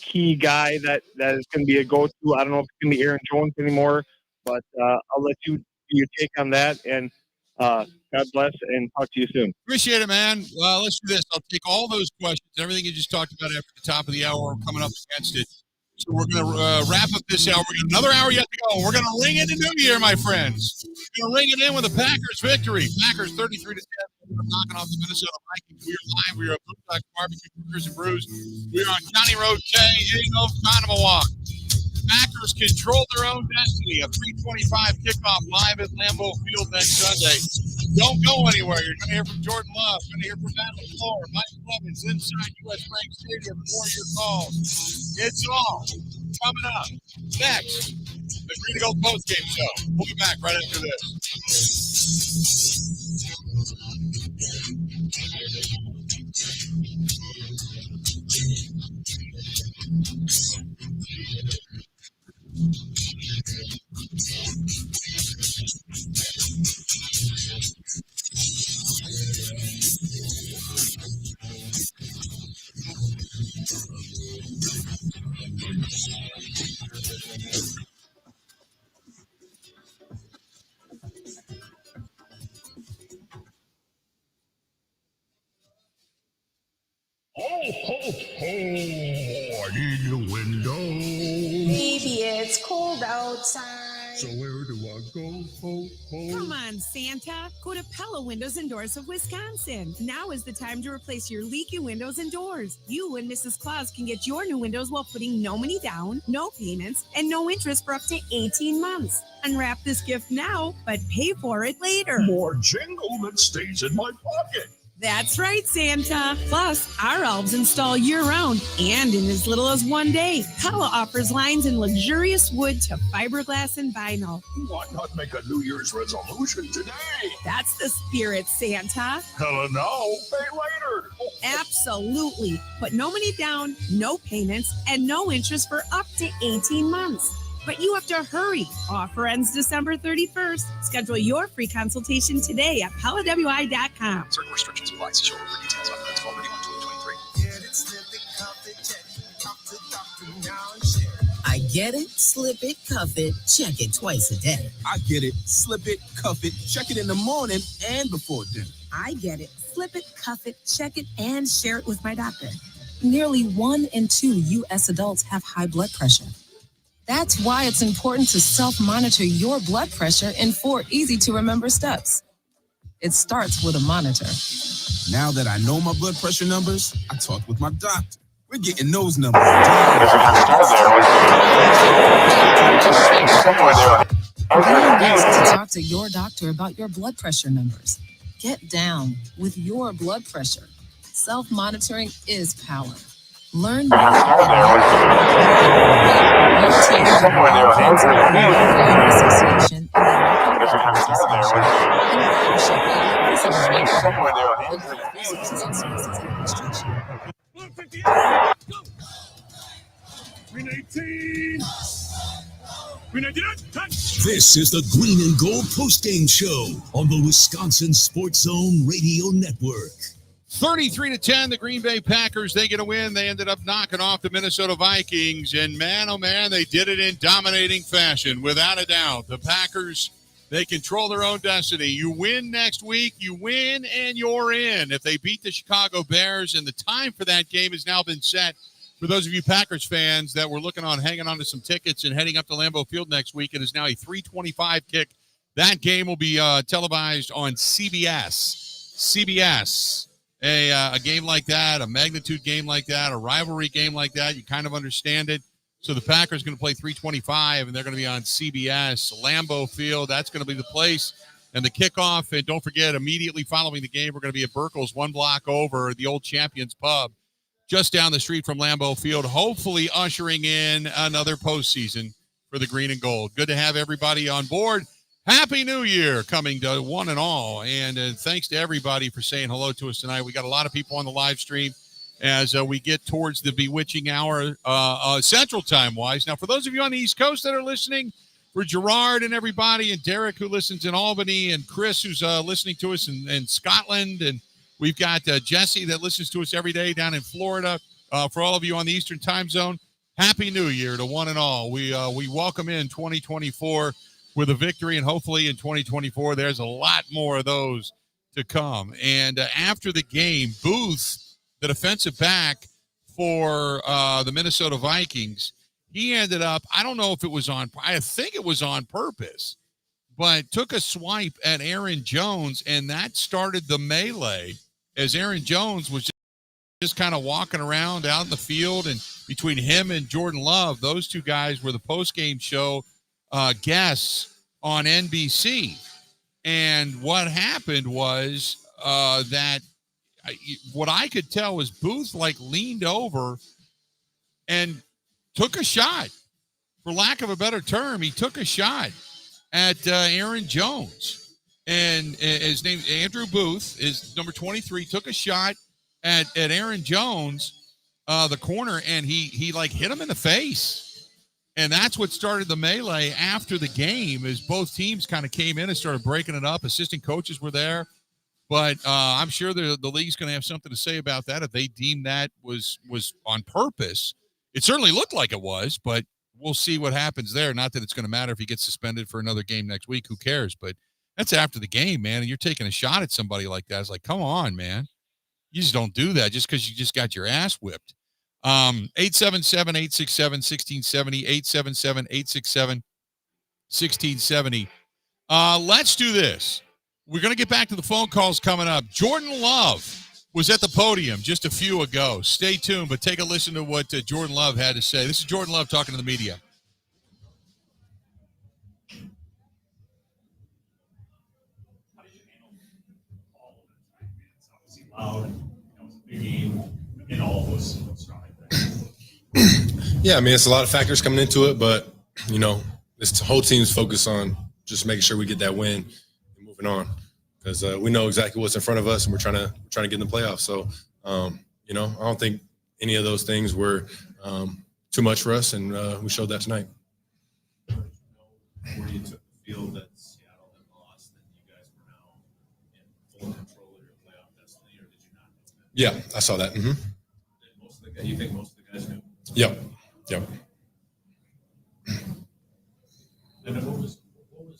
key guy that is going to be a go-to. I don't know if it's going to be Aaron Jones anymore, but I'll let you do your take on that. And God bless, and talk to you soon. Appreciate it, man. Well, let's do this. I'll take all those questions, everything you just talked about after the top of the hour. We're coming up against it. So we're going to wrap up this hour. We got another hour yet to go. We're going to ring in the new year, my friends. We're going to ring it in with a Packers victory. Packers 33-10. We're knocking off the Minnesota Vikings. We are live. We are at Boondock Barbecue Burgers and Brews. We are on County Road K in Oconomowoc. Packers control their own destiny. A 3:25 kickoff live at Lambeau Field next Sunday. Don't go anywhere. You're going to hear from Jordan Love. You're going to hear from LaFleur, Mike Clemens inside U.S. Bank Stadium for your calls. It's all coming up next. The Green and Gold Postgame Show. We'll be back right after this. Ho, ho, ho! I need a window. Baby, it's cold outside. So where do I go? Come on, Santa. Go to Pella Windows and Doors of Wisconsin. Now is the time to replace your leaky windows and doors. You and Mrs. Claus can get your new windows while putting no money down, no payments, and no interest for up to 18 months. Unwrap this gift now, but pay for it later. More jingle that stays in my pocket. That's right, Santa. Plus, our elves install year-round and in as little as 1 day. Pella offers lines in luxurious wood to fiberglass and vinyl. Why not make a New Year's resolution today? That's the spirit, Santa. Pella now, pay later. Absolutely. Put no money down, no payments, and no interest for up to 18 months. But you have to hurry. Offer ends December 31st. Schedule your free consultation today at PellaWI.com. Certain restrictions apply. See show for details on Friends Call 31-2023. I get it, slip it, cuff it, check it twice a day. I get it, slip it, cuff it, check it in the morning and before dinner. I get it, slip it, cuff it, check it, and share it with my doctor. Nearly 1 in 2 U.S. adults have high blood pressure. That's why it's important to self-monitor your blood pressure in 4 easy-to-remember steps. It starts with a monitor. Now that I know my blood pressure numbers, I talked with my doctor. We're getting those numbers. To talk to your doctor about your blood pressure numbers. Get down with your blood pressure. Self-monitoring is power. Learn more Association This is the Green and Gold Postgame Show on the Wisconsin Sports Zone Radio Network. 33-10, the Green Bay Packers, they get a win. They ended up knocking off the Minnesota Vikings, and man, oh man, they did it in dominating fashion, without a doubt. The Packers, they control their own destiny. You win next week, you win, and you're in. If they beat the Chicago Bears, and the time for that game has now been set, for those of you Packers fans that were looking on hanging on to some tickets and heading up to Lambeau Field next week, it is now a 3:25 kick. That game will be televised on CBS. A game like that, a magnitude game like that, a rivalry game like that, you kind of understand it. So the Packers going to play 3:25, and they're going to be on CBS. Lambeau Field, that's going to be the place. And the kickoff, and don't forget, immediately following the game, we're going to be at Burkle's, 1 block over, the old Champions Pub, just down the street from Lambeau Field, hopefully ushering in another postseason for the Green and Gold. Good to have everybody on board. Happy New Year coming to one and all. And thanks to everybody for saying hello to us tonight. We got a lot of people on the live stream as we get towards the bewitching hour Central Time-wise. Now, for those of you on the East Coast that are listening, for Gerard and everybody, and Derek who listens in Albany, and Chris who's listening to us in Scotland, and we've got Jesse that listens to us every day down in Florida. For all of you on the Eastern Time Zone, Happy New Year to one and all. We welcome in 2024 with a victory, and hopefully in 2024, there's a lot more of those to come. And after the game, Booth, the defensive back for the Minnesota Vikings, he ended up, I don't know if it was I think it was on purpose, but took a swipe at Aaron Jones, and that started the melee as Aaron Jones was just kind of walking around out in the field, and between him and Jordan Love, those two guys were the post-game show guests on NBC. And what happened was that what I could tell was Booth leaned over and took a shot. For lack of a better term, he took a shot at Aaron Jones. And his name, Andrew Booth, is number 23, took a shot at Aaron Jones, the corner, and he hit him in the face. And that's what started the melee after the game, as both teams kind of came in and started breaking it up. Assistant coaches were there. But I'm sure the league's going to have something to say about that if they deem that was on purpose. It certainly looked like it was, but we'll see what happens there. Not that it's going to matter if he gets suspended for another game next week. Who cares? But that's after the game, man, and you're taking a shot at somebody like that. It's like, come on, man. You just don't do that just because you just got your ass whipped. 877-867-1670, 1670. Let's do this. We're going to get back to the phone calls coming up. Jordan Love was at the podium just a few ago. Stay tuned, but take a listen to what Jordan Love had to say. This is Jordan Love talking to the media. Loud, it was a big game, and all those strong things. Yeah, I mean, it's a lot of factors coming into it, but, this whole team's focused on just making sure we get that win and moving on, because we know exactly what's in front of us, and we're trying to get in the playoffs. So, I don't think any of those things were too much for us, and we showed that tonight. Where you took the field that Seattle had lost, that you guys were now in full control of your playoff destiny, or did you not? Yeah, I saw that. Mm-hmm. You think most of the guys knew? Yep. And what was working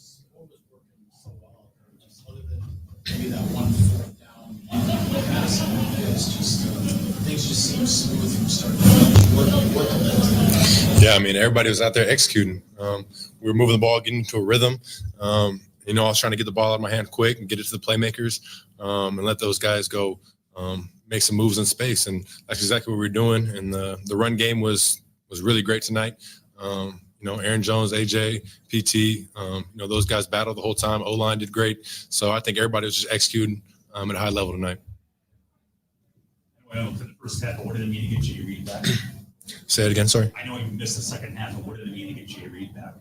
so well? Just other than maybe that 1 4th down pass, it's just things just seem smooth from start to finish. Yeah, I mean, everybody was out there executing. We were moving the ball, getting into a rhythm. I was trying to get the ball out of my hand quick and get it to the playmakers, and let those guys go make some moves in space. And that's exactly what we were doing. And the run game was really great tonight. Aaron Jones, AJ, PT, those guys battled the whole time. O-line did great. So I think everybody was just executing at a high level tonight. Well, for the first half, but what did it mean to get Jay Reed back? Say it again, sorry. I know you missed the second half, but what did it mean to get Jay Reed back?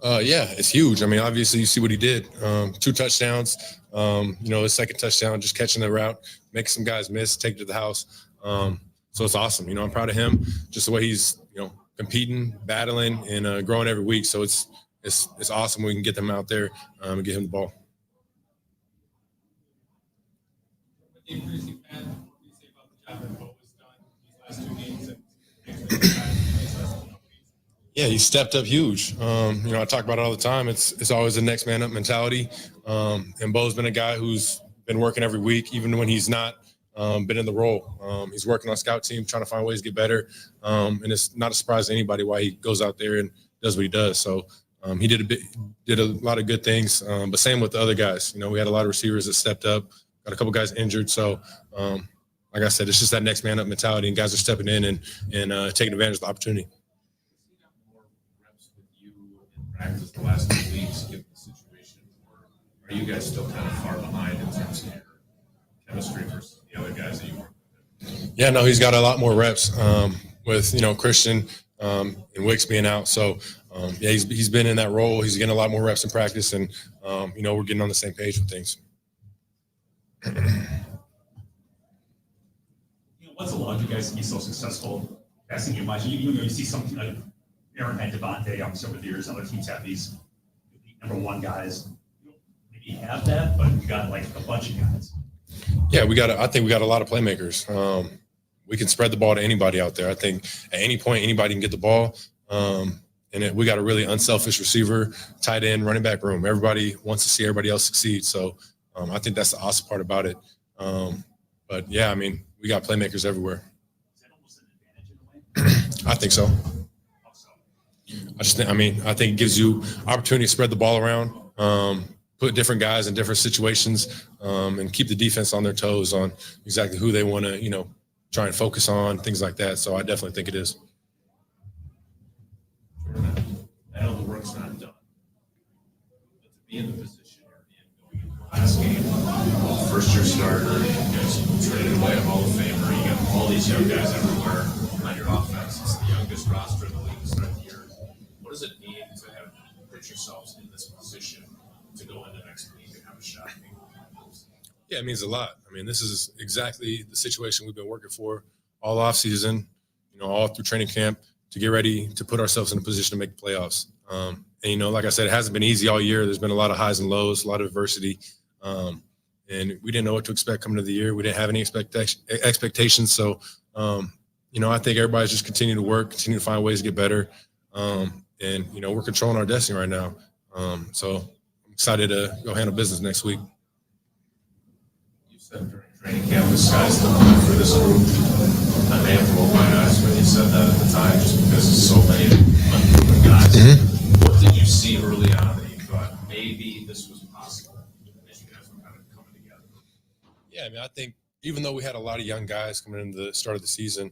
Yeah, it's huge. I mean, obviously, you see what he did. 2 touchdowns. His second touchdown, just catching the route, making some guys miss, take it to the house. So it's awesome. I'm proud of him, just the way he's, competing, battling, and growing every week. So it's awesome we can get them out there and get him the ball. Yeah, he stepped up huge. I talk about it all the time. It's always the next man up mentality. And Bo's been a guy who's been working every week, even when he's not been in the role. He's working on scout team, trying to find ways to get better. And it's not a surprise to anybody why he goes out there and does what he does. So he did a lot of good things. But same with the other guys. We had a lot of receivers that stepped up, got a couple guys injured. So like I said, it's just that next man up mentality, and guys are stepping in and taking advantage of the opportunity. Practice the last 2 weeks, given the situation, or are you guys still kind of far behind in terms of your chemistry versus the other guys that you work with? Yeah, no, he's got a lot more reps with Christian and Wicks being out. So he's been in that role. He's getting a lot more reps in practice, and we're getting on the same page with things. What's allowed you guys to be so successful passing game wise? You see something like Aaron had Devontae, obviously over the years. Other teams have these number 1 guys. Maybe have that, but you got like a bunch of guys. Yeah, I think we got a lot of playmakers. We can spread the ball to anybody out there. I think at any point anybody can get the ball. We got a really unselfish receiver, tight end, running back room. Everybody wants to see everybody else succeed. So I think that's the awesome part about it. But yeah, I mean, we got playmakers everywhere. Is that almost an advantage in a way? I think so. I think it gives you opportunity to spread the ball around, put different guys in different situations, and keep the defense on their toes on exactly who they want to, try and focus on, things like that. So I definitely think it is. I know the work's not done, but to be in the position you're in going into the last game, first-year starter, you guys traded away a Hall of Famer, you got all these young guys everywhere on your offense. It's the youngest roster in the league to start the year. What does it mean to have put yourselves in this position to go into next week and have a shot? Yeah, it means a lot. I mean, this is exactly the situation we've been working for all off season, all through training camp to get ready to put ourselves in a position to make the playoffs. And, like I said, it hasn't been easy all year. There's been a lot of highs and lows, a lot of adversity. And we didn't know what to expect coming into the year. We didn't have any expectations. So, I think everybody's just continue to work, continue to find ways to get better. And we're controlling our destiny right now. So I'm excited to go handle business next week. You said during training camp, the sky's the limit for this group. I may have rolled my eyes when you said that at the time, just because there's so many unproven guys. Mm-hmm. What did you you see early on that you thought maybe this was possible as you guys were kind of coming together? Yeah, I mean, I think even though we had a lot of young guys coming into the start of the season,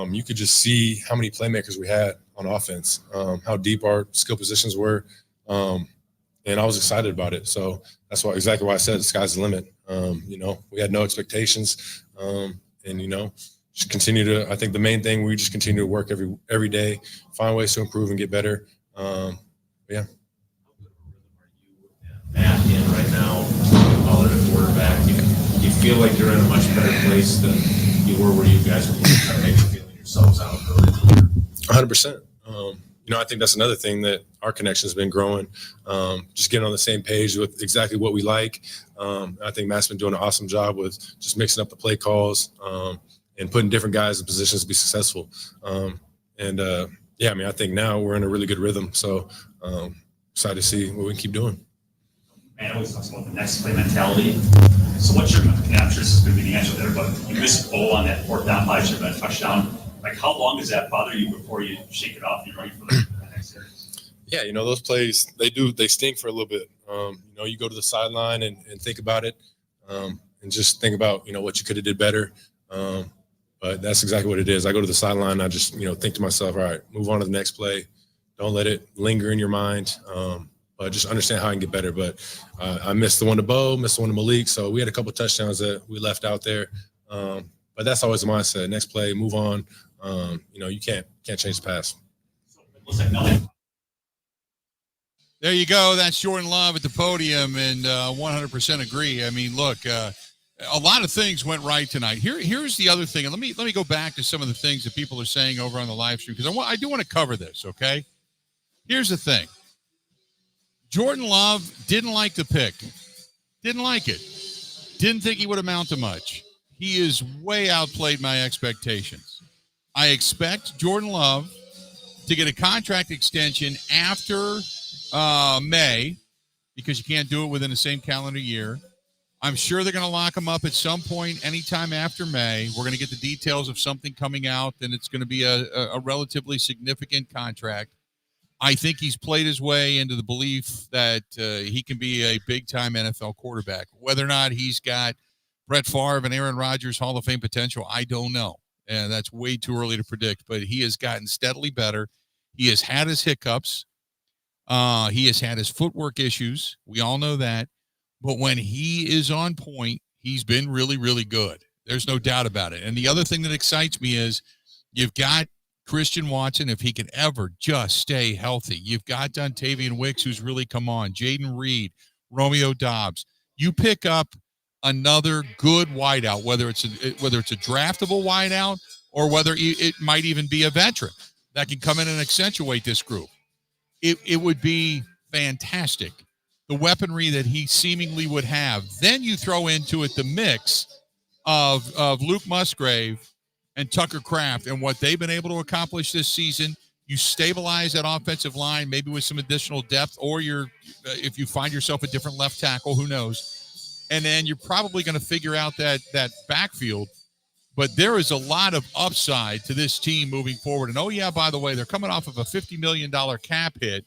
you could just see how many playmakers we had on offense, how deep our skill positions were, and I was excited about it. So that's exactly why I said the sky's the limit. We had no expectations, and just continue to. I think the main thing, we just continue to work every day, find ways to improve and get better. Yeah. Matt in right now, all at a quarterback. You feel like you're in a much better place than you were where you guys were kind of maybe feeling yourselves out early in the year? 100%. I think that's another thing that our connection has been growing. Just getting on the same page with exactly what we like. I think Matt's been doing an awesome job with just mixing up the play calls and putting different guys in positions to be successful. I think now we're in a really good rhythm. So excited to see what we can keep doing. Man always talks about the next play mentality. So what's your, I'm sure this is going to be the answer there, but you missed Bo on that fourth down play, should have been a touchdown. Like, how long does that bother you before you shake it off and you're ready for the next series? Yeah, those plays, they stink for a little bit. You go to the sideline and think about it and just think about, what you could have did better. But that's exactly what it is. I go to the sideline, I just, think to myself, all right, move on to the next play. Don't let it linger in your mind. But just understand how I can get better. But I missed the one to Bo, missed the one to Malik. So we had a couple of touchdowns that we left out there. But that's always the mindset. Next play, move on. You can't change the past. There you go. That's Jordan Love at the podium, and 100% agree. I mean, look, a lot of things went right tonight. Here's the other thing, and let me go back to some of the things that people are saying over on the live stream, because I do want to cover this. Okay, here's the thing. Jordan Love didn't like the pick. Didn't like it. Didn't think he would amount to much. He is way outplayed my expectations. I expect Jordan Love to get a contract extension after May, because you can't do it within the same calendar year. I'm sure they're going to lock him up at some point anytime after May. We're going to get the details of something coming out, and it's going to be a relatively significant contract. I think he's played his way into the belief that he can be a big-time NFL quarterback. Whether or not he's got Brett Favre and Aaron Rodgers Hall of Fame potential, I don't know. And that's way too early to predict. But he has gotten steadily better. He has had his hiccups. He has had his footwork issues. We all know that. But when he is on point, he's been really, really good. There's no doubt about it. And the other thing that excites me is you've got Christian Watson, if he can ever just stay healthy. You've got Dontavian Wicks, who's really come on. Jaden Reed, Romeo Dobbs. You pick up another good wideout, whether it's a draftable wideout or whether it might even be a veteran that can come in and accentuate this group. It would be fantastic. The weaponry that he seemingly would have. Then you throw into it the mix of Luke Musgrave and Tucker Kraft and what they've been able to accomplish this season. You stabilize that offensive line, maybe with some additional depth, or if you find yourself a different left tackle, who knows? And then you're probably going to figure out that backfield. But there is a lot of upside to this team moving forward. And, oh, yeah, by the way, they're coming off of a $50 million cap hit.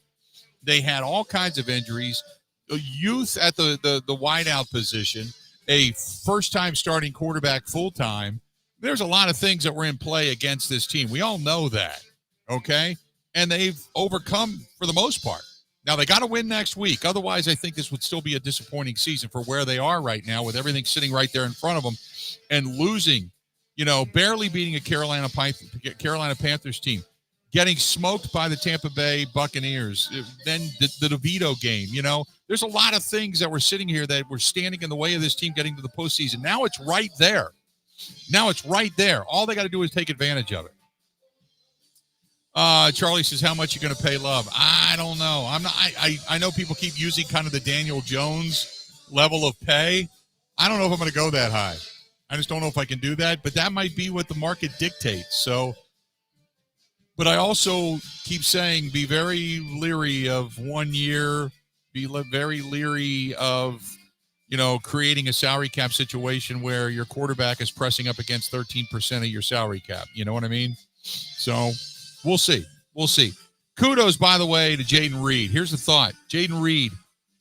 They had all kinds of injuries. Youth at the wideout position, a first-time starting quarterback full-time. There's a lot of things that were in play against this team. We all know that, okay? And they've overcome for the most part. Now, they got to win next week. Otherwise, I think this would still be a disappointing season for where they are right now with everything sitting right there in front of them and losing, barely beating a Carolina Panthers team, getting smoked by the Tampa Bay Buccaneers, then the DeVito game. There's a lot of things that were sitting here that were standing in the way of this team getting to the postseason. Now it's right there. All they got to do is take advantage of it. Charlie says, how much are you going to pay Love? I don't know. I know people keep using kind of the Daniel Jones level of pay. I don't know if I'm going to go that high. I just don't know if I can do that, but that might be what the market dictates. So, but I also keep saying, be very leery of 1 year, be very leery of, creating a salary cap situation where your quarterback is pressing up against 13% of your salary cap. You know what I mean? So we'll see. Kudos, by the way, to Jaden Reed. Here's the thought. Jaden Reed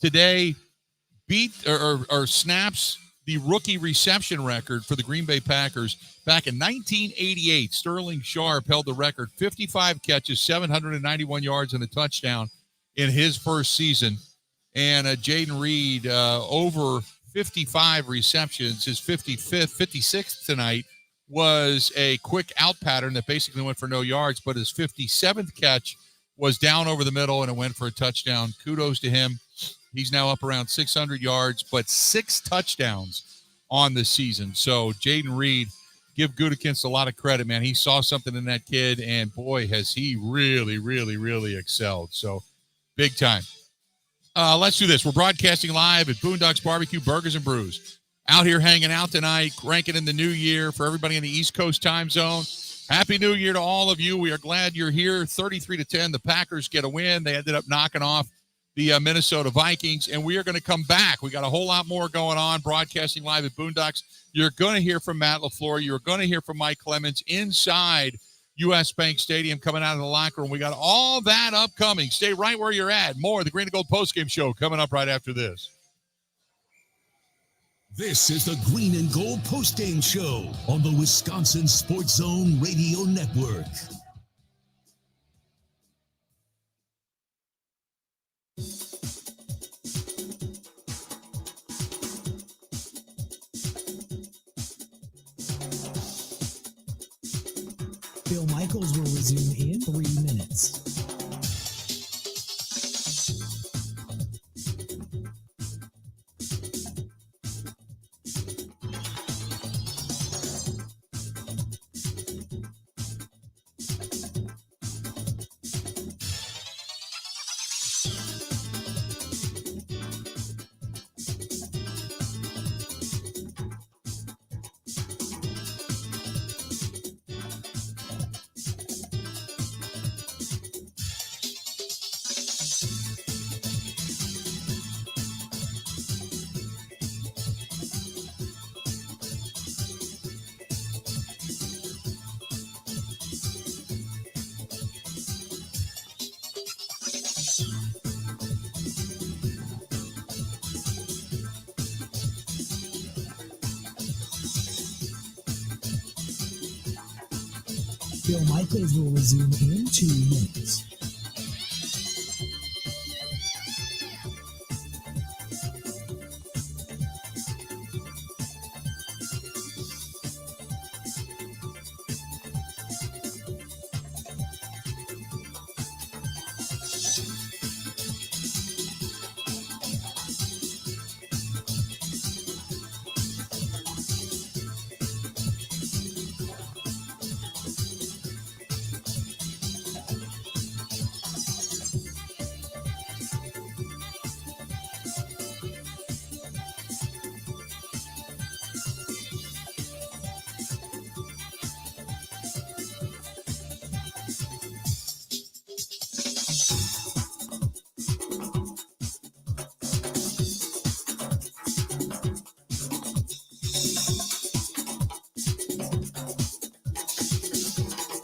today beat or snaps the rookie reception record for the Green Bay Packers back in 1988. Sterling Sharp held the record, 55 catches, 791 yards, and a touchdown in his first season. And Jaden Reed, over 55 receptions. His 56th tonight was a quick out pattern that basically went for no yards, but his 57th catch was down over the middle, and it went for a touchdown. Kudos to him. He's now up around 600 yards, but 6 touchdowns on the season. So Jaden Reed, give Gutekunst a lot of credit, man. He saw something in that kid, and boy, has he really, really, really excelled. So big time. Let's do this. We're broadcasting live at Boondock's Barbecue Burgers and Brews. Out here hanging out tonight, cranking in the new year for everybody in the East Coast time zone. Happy New Year to all of you. We are glad you're here. 33-10, the Packers get a win. They ended up knocking off the Minnesota Vikings, and we are going to come back. We got a whole lot more going on, broadcasting live at Boondocks. You're going to hear from Matt LaFleur. You're going to hear from Mike Clemens inside U.S. Bank Stadium coming out of the locker room. We got all that upcoming. Stay right where you're at. More of the Green and Gold Postgame Show coming up right after this. This is the Green and Gold Postgame Show on the Wisconsin Sports Zone Radio Network. Bill Michaels will resume in 3 minutes. Bill Michaels will resume in 2 minutes.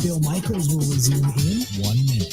Bill Michaels will resume in 1 minute.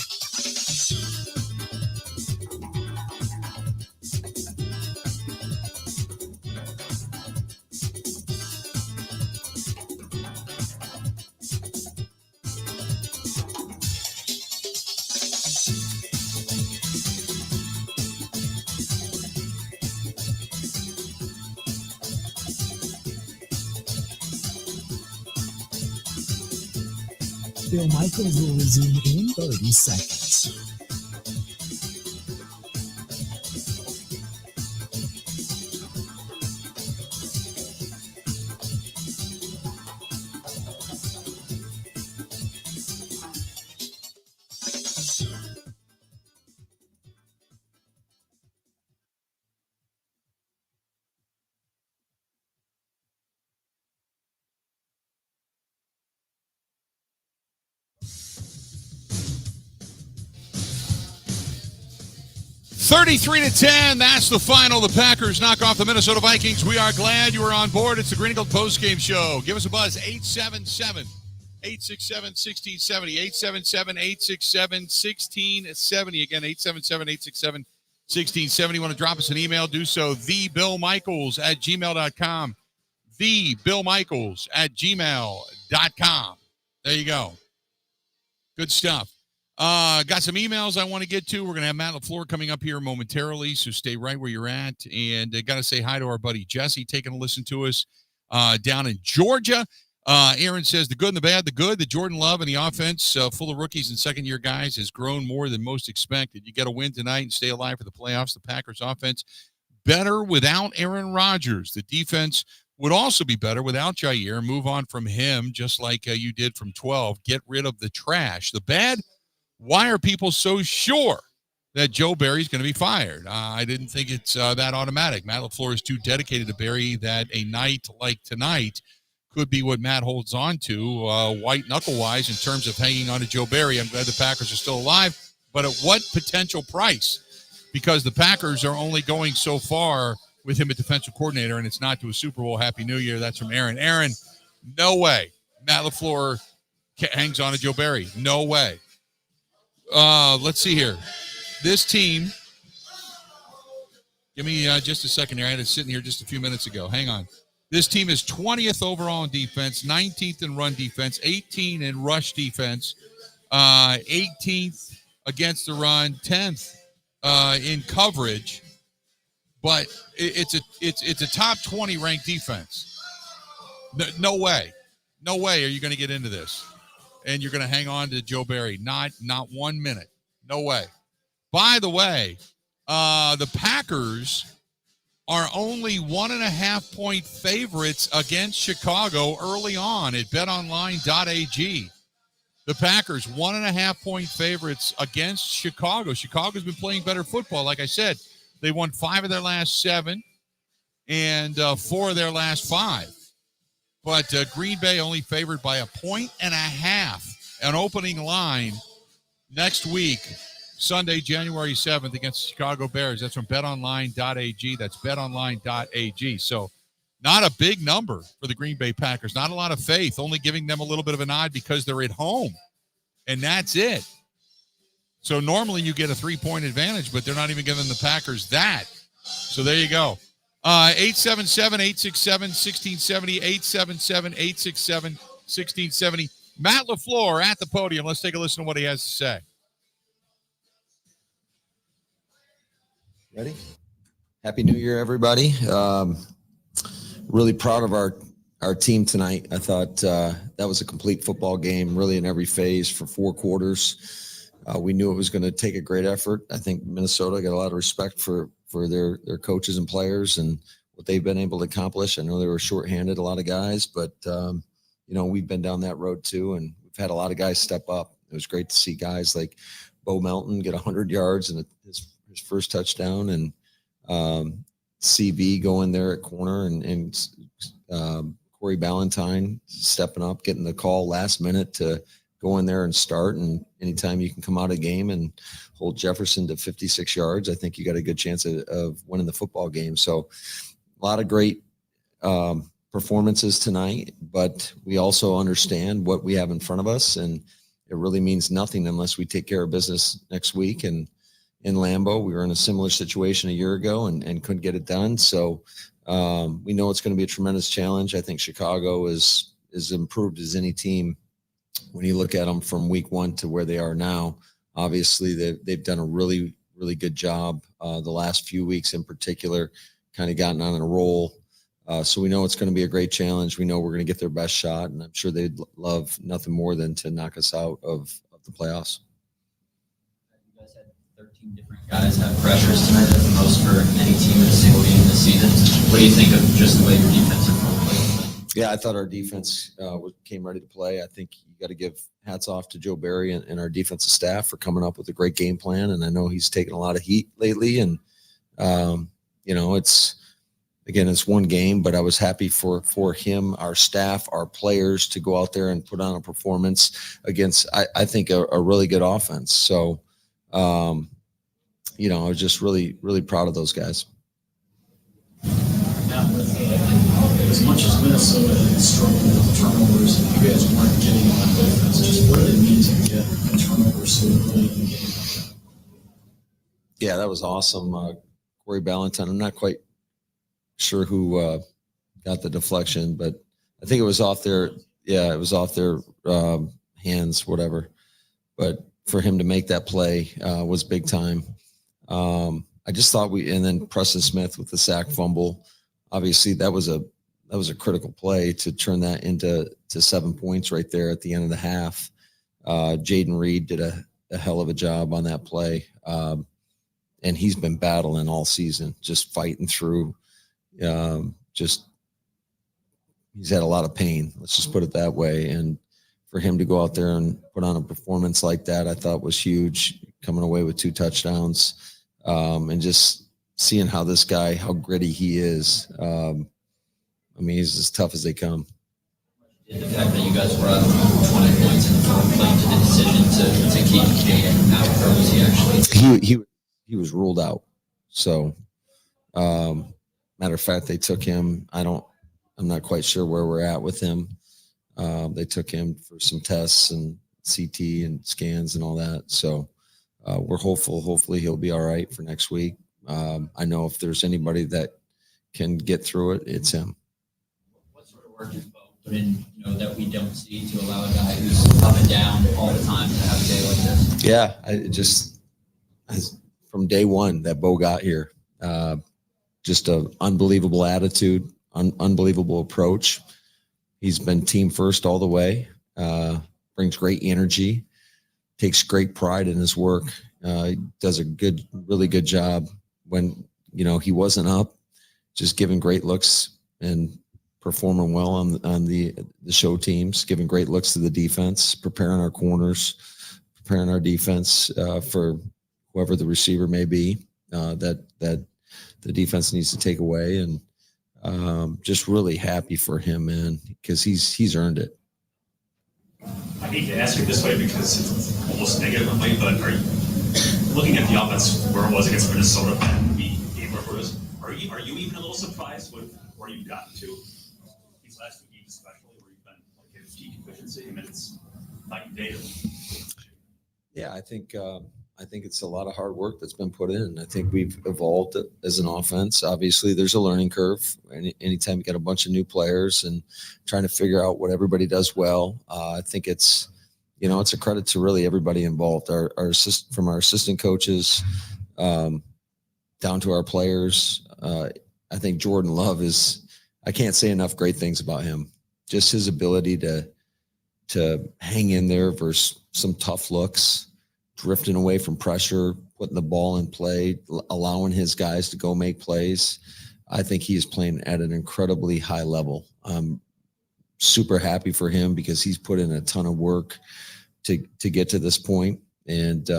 Bill Michaels will resume in 30 seconds. $33-10. That's the final. The Packers knock off the Minnesota Vikings. We are glad you are on board. It's the Green and Gold Postgame Show. Give us a buzz, 867-1670. 877-867-1670. Again, 877-867-1670. Want to drop us an email? Do so. thebillmichaels@gmail.com. thebillmichaels@gmail.com. There you go. Good stuff. Got some emails I want to get to. We're going to have Matt LaFleur coming up here momentarily, so stay right where you're at. And got to say hi to our buddy Jesse taking a listen to us down in Georgia. Aaron says, the good and the bad, the good, the Jordan Love and the offense full of rookies and second-year guys has grown more than most expected. You got to win tonight and stay alive for the playoffs. The Packers offense better without Aaron Rodgers. The defense would also be better without Jair. Move on from him just like you did from 12. Get rid of the trash. The bad, why are people so sure that Joe Barry's going to be fired? I didn't think it's that automatic. Matt LaFleur is too dedicated to Barry that a night like tonight could be what Matt holds on to, white knuckle-wise, in terms of hanging on to Joe Barry. I'm glad the Packers are still alive, but at what potential price? Because the Packers are only going so far with him at defensive coordinator, and it's not to a Super Bowl. Happy New Year. That's from Aaron. Aaron, no way Matt LaFleur hangs on to Joe Barry. No way. Let's see here. This team, give me just a second here. I had it sitting here just a few minutes ago. Hang on. This team is 20th overall in defense, 19th in run defense, 18th in rush defense, 18th against the run, 10th in coverage. But it's a top 20 ranked defense. No way are you going to get into this, and you're going to hang on to Joe Barry. Not 1 minute. No way. By the way, the Packers are only 1.5 point favorites against Chicago early on at betonline.ag. The Packers, 1.5 point favorites against Chicago. Chicago's been playing better football. Like I said, they won 5 of their last 7 and 4 of their last 5. But Green Bay only favored by 1.5 points. An opening line next week, Sunday, January 7th against the Chicago Bears. That's from betonline.ag. That's betonline.ag. So not a big number for the Green Bay Packers. Not a lot of faith, only giving them a little bit of a nod because they're at home. And that's it. So normally you get a 3-point advantage, but they're not even giving the Packers that. So there you go. 877-867-1670, 877-867-1670. Matt LaFleur at the podium. Let's take a listen to what he has to say. Ready? Happy New Year, everybody. Really proud of our team tonight. I thought that was a complete football game, really in every phase for 4 quarters. We knew it was going to take a great effort. I think Minnesota got a lot of respect for their coaches and players and what they've been able to accomplish. I know they were shorthanded, a lot of guys, but, we've been down that road too, and we've had a lot of guys step up. It was great to see guys like Bo Melton get 100 yards and his first touchdown, and CB going there at corner, and Corey Ballantyne stepping up, getting the call last minute to go in there and start. And anytime you can come out of a game and hold Jefferson to 56 yards, I think you got a good chance of winning the football game. So a lot of great performances tonight, but we also understand what we have in front of us, and it really means nothing unless we take care of business next week. And in Lambeau, we were in a similar situation a year ago and couldn't get it done. So we know it's going to be a tremendous challenge. I think Chicago is improved as any team when you look at them from week 1 to where they are now. Obviously, they've done a really, really good job the last few weeks in particular, kind of gotten on a roll. So we know it's going to be a great challenge. We know we're going to get their best shot, and I'm sure they'd love nothing more than to knock us out of the playoffs. 13 different guys have pressures tonight. That's the most for any team in a single game this season. What do you think of just the way your defensive front played? Yeah, I thought our defense came ready to play. I think you got to give hats off to Joe Barry and our defensive staff for coming up with a great game plan. And I know he's taken a lot of heat lately. And, it's one game, but I was happy for him, our staff, our players to go out there and put on a performance against, I think, a really good offense. So, I was just really, really proud of those guys. Now, as much as Minnesota is struggling with turnovers, and you guys weren't getting on defense, just what did it mean to get turnovers so early in the game? Yeah, that was awesome. Corey Ballantyne, I'm not quite sure who got the deflection, but I think it was off their, it was off their hands, whatever. But for him to make that play was big time. I just thought and then Preston Smith with the sack fumble. Obviously, that was a critical play to turn that into 7 points right there at the end of the half. Jaden Reed did a hell of a job on that play. And he's been battling all season, just fighting through. He's had a lot of pain. Let's just put it that way. And for him to go out there and put on a performance like that, I thought was huge, coming away with 2 touchdowns. And just seeing how this guy, how gritty he is. He's as tough as they come. The fact that you guys were up 20 points in the fourth play to the decision to keep Jaden out, or was he actually? He was ruled out. So, matter of fact, they took him. I'm not quite sure where we're at with him. They took him for some tests and CT and scans and all that. So, we're hopeful. Hopefully he'll be all right for next week. I know if there's anybody that can get through it, it's him. What sort of work is Bo put in, that we don't see to allow a guy who's up and down all the time to have a day like this? Yeah, from day one that Bo got here, just an unbelievable attitude, unbelievable approach. He's been team first all the way, brings great energy, takes great pride in his work, does a really good job when, he wasn't up, just giving great looks and performing well on the show teams, giving great looks to the defense, preparing our corners, preparing our defense for whoever the receiver may be that the defense needs to take away. And just really happy for him, man, because he's earned it. I hate to ask you this way because it's almost negative in a way, but are you looking at the offense where it was against Minnesota and the game where it was? Are you even a little surprised with where you've gotten to these last 2 games, especially where you've been like at peak efficiency? I mean, it's night and day. Yeah, I think it's a lot of hard work that's been put in. I think we've evolved as an offense. Obviously, there's a learning curve. Anytime you get a bunch of new players and trying to figure out what everybody does well, I think it's a credit to really everybody involved. From our assistant coaches down to our players. I think Jordan Love I can't say enough great things about him. Just his ability to hang in there versus some tough looks, drifting away from pressure, putting the ball in play, allowing his guys to go make plays. I think he is playing at an incredibly high level. I'm super happy for him because he's put in a ton of work to get to this point. And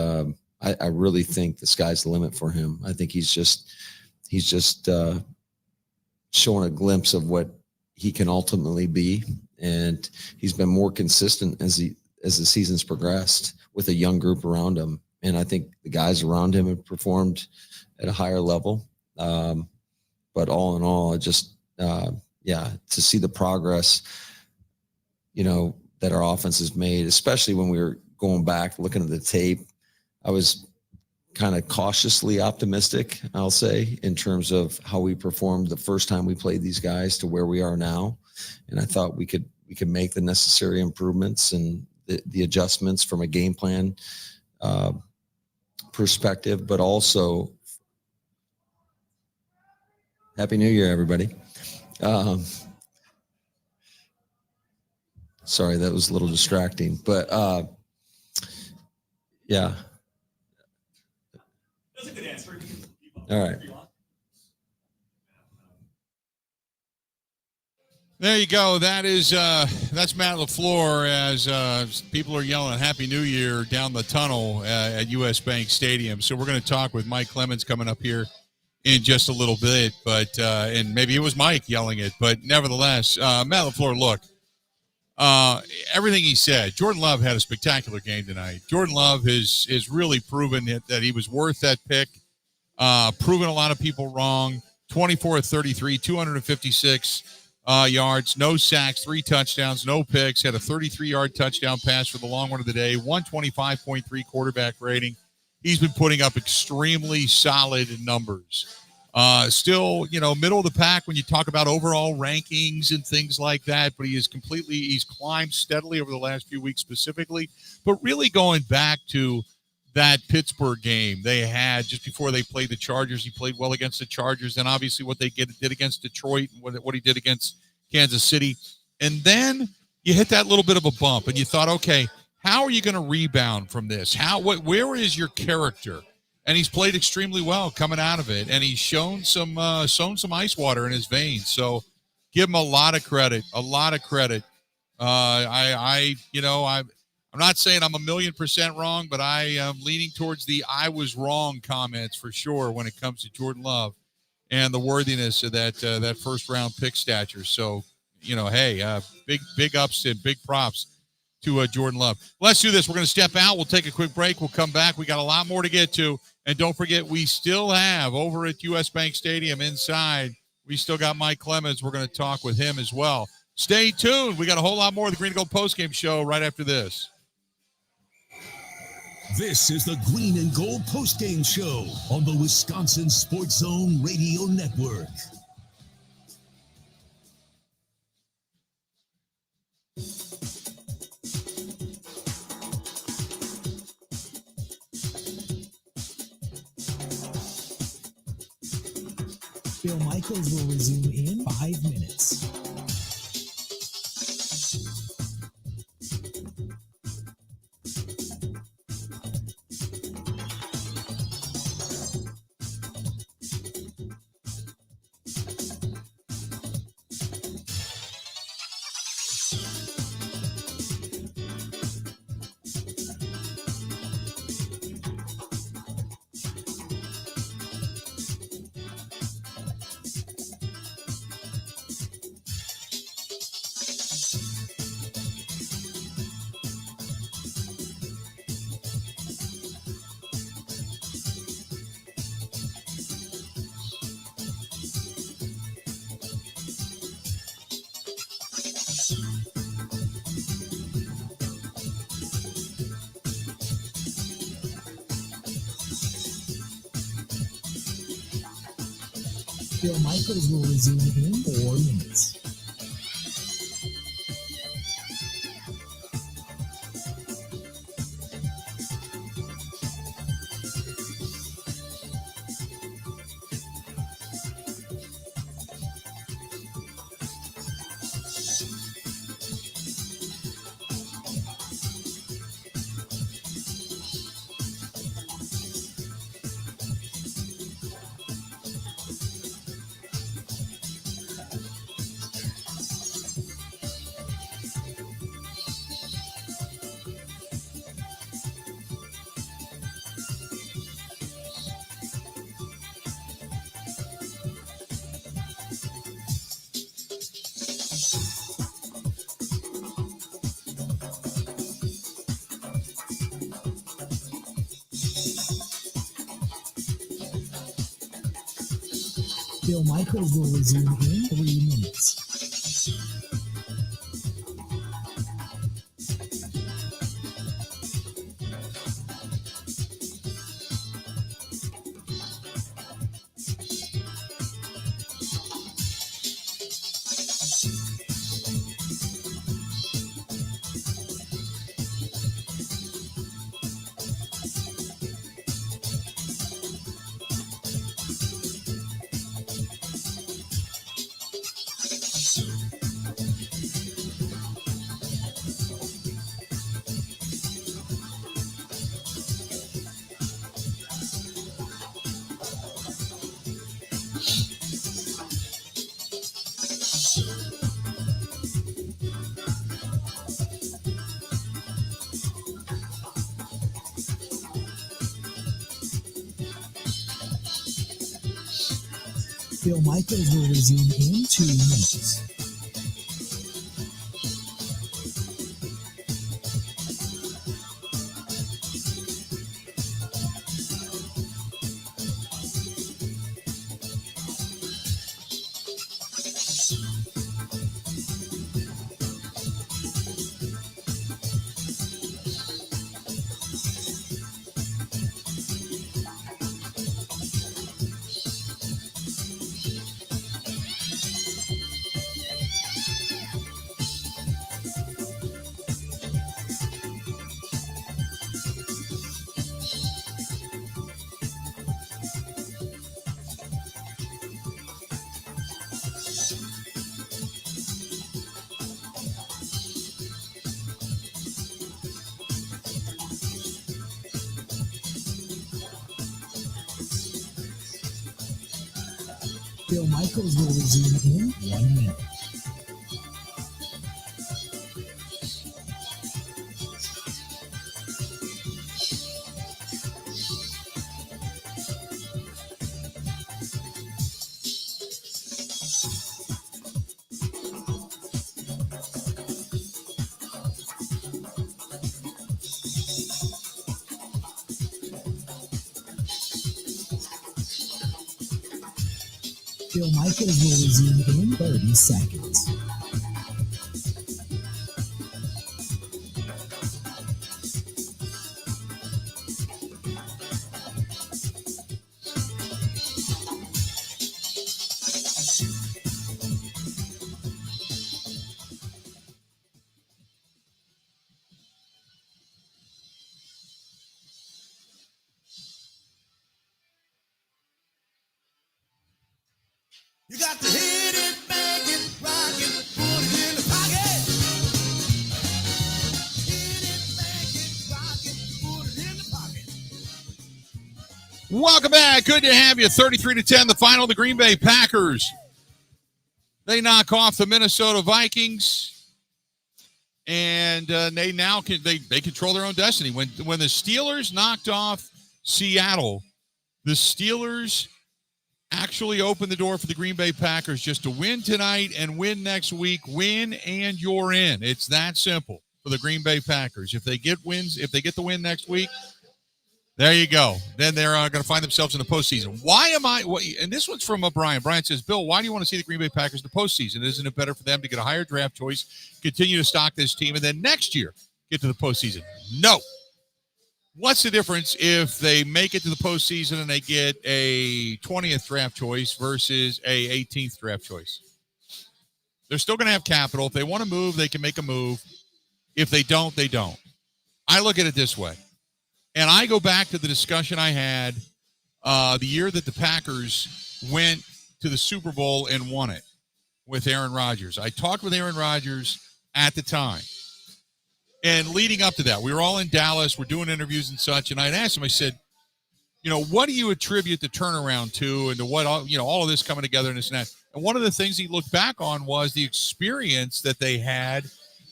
I really think the sky's the limit for him. I think he's just showing a glimpse of what he can ultimately be. And he's been more consistent as the season's progressed with a young group around him. And I think the guys around him have performed at a higher level. But all in all, to see the progress, that our offense has made, especially when we were going back, looking at the tape, I was kind of cautiously optimistic, I'll say, in terms of how we performed the first time we played these guys to where we are now. And I thought we could make the necessary improvements and the adjustments from a game plan perspective, but also Happy New Year, everybody. Sorry, that was a little distracting, but yeah. That's a good answer. All right. There you go. That's Matt LaFleur as people are yelling Happy New Year down the tunnel at US Bank Stadium. So we're going to talk with Mike Clemens coming up here in just a little bit, but and maybe it was Mike yelling it, but nevertheless, Matt LaFleur, look, everything he said, Jordan Love had a spectacular game tonight. Jordan Love is really proven that he was worth that pick, proven a lot of people wrong. 24 of 33, 256 yards, no sacks, 3 touchdowns, no picks, had a 33-yard touchdown pass for the long one of the day, 125.3 quarterback rating. He's been putting up extremely solid numbers. Still, middle of the pack when you talk about overall rankings and things like that, but he's climbed steadily over the last few weeks specifically. But really going back to that Pittsburgh game they had just before they played the Chargers, he played well against the Chargers, and obviously what they did against Detroit and what he did against Kansas City. And then you hit that little bit of a bump, and you thought, okay, how are you going to rebound from this? Where is your character? And he's played extremely well coming out of it, and he's shown some ice water in his veins. So give him a lot of credit. I'm not saying I'm 1,000,000% wrong, but I am leaning towards the "I was wrong" comments for sure when it comes to Jordan Love and the worthiness of that first round pick stature. So big ups and big props to Jordan Love. Let's do this. We're going to step out. We'll take a quick break. We'll come back. We got a lot more to get to. And don't forget, we still have over at US Bank Stadium inside, we still got Mike Clemens. We're going to talk with him as well. Stay tuned. We got a whole lot more of the Green and Gold Postgame Show right after this. This is the Green and Gold Postgame Show on the Wisconsin Sports Zone Radio Network. Bill Michaels will resume in 5 minutes. Bill Michaels will resume in 4 minutes. Bill Michaels will resume in 3 minutes. Bill Michaels will resume in 2 minutes. Phil Michaels will resume in 1 minute. Phil Michaels will resume in 30 seconds. You got to hit it, bang it, rock it, put it in the pocket. Hit it, bang it, rock it, put it in the pocket. Welcome back. Good to have you. 33-10, the final. The Green Bay Packers. They knock off the Minnesota Vikings, and they now they control their own destiny. When the Steelers knocked off Seattle, the Steelers actually opened the door for the Green Bay Packers just to win tonight and win next week. Win and you're in. It's that simple for the Green Bay Packers. If they get the win next week, there you go. Then they're going to find themselves in the postseason. And this one's from Brian. Brian says, Bill, why do you want to see the Green Bay Packers in the postseason? Isn't it better for them to get a higher draft choice, continue to stock this team, and then next year get to the postseason? No. What's the difference if they make it to the postseason and they get a 20th draft choice versus a 18th draft choice? They're still going to have capital. If they want to move, they can make a move. If they don't, they don't. I look at it this way. And I go back to the discussion I had the year that the Packers went to the Super Bowl and won it with Aaron Rodgers. I talked with Aaron Rodgers at the time. And leading up to that, we were all in Dallas. We're doing interviews and such. And I'd asked him, I said, what do you attribute the turnaround to and to what, all of this coming together and this and that? And one of the things he looked back on was the experience that they had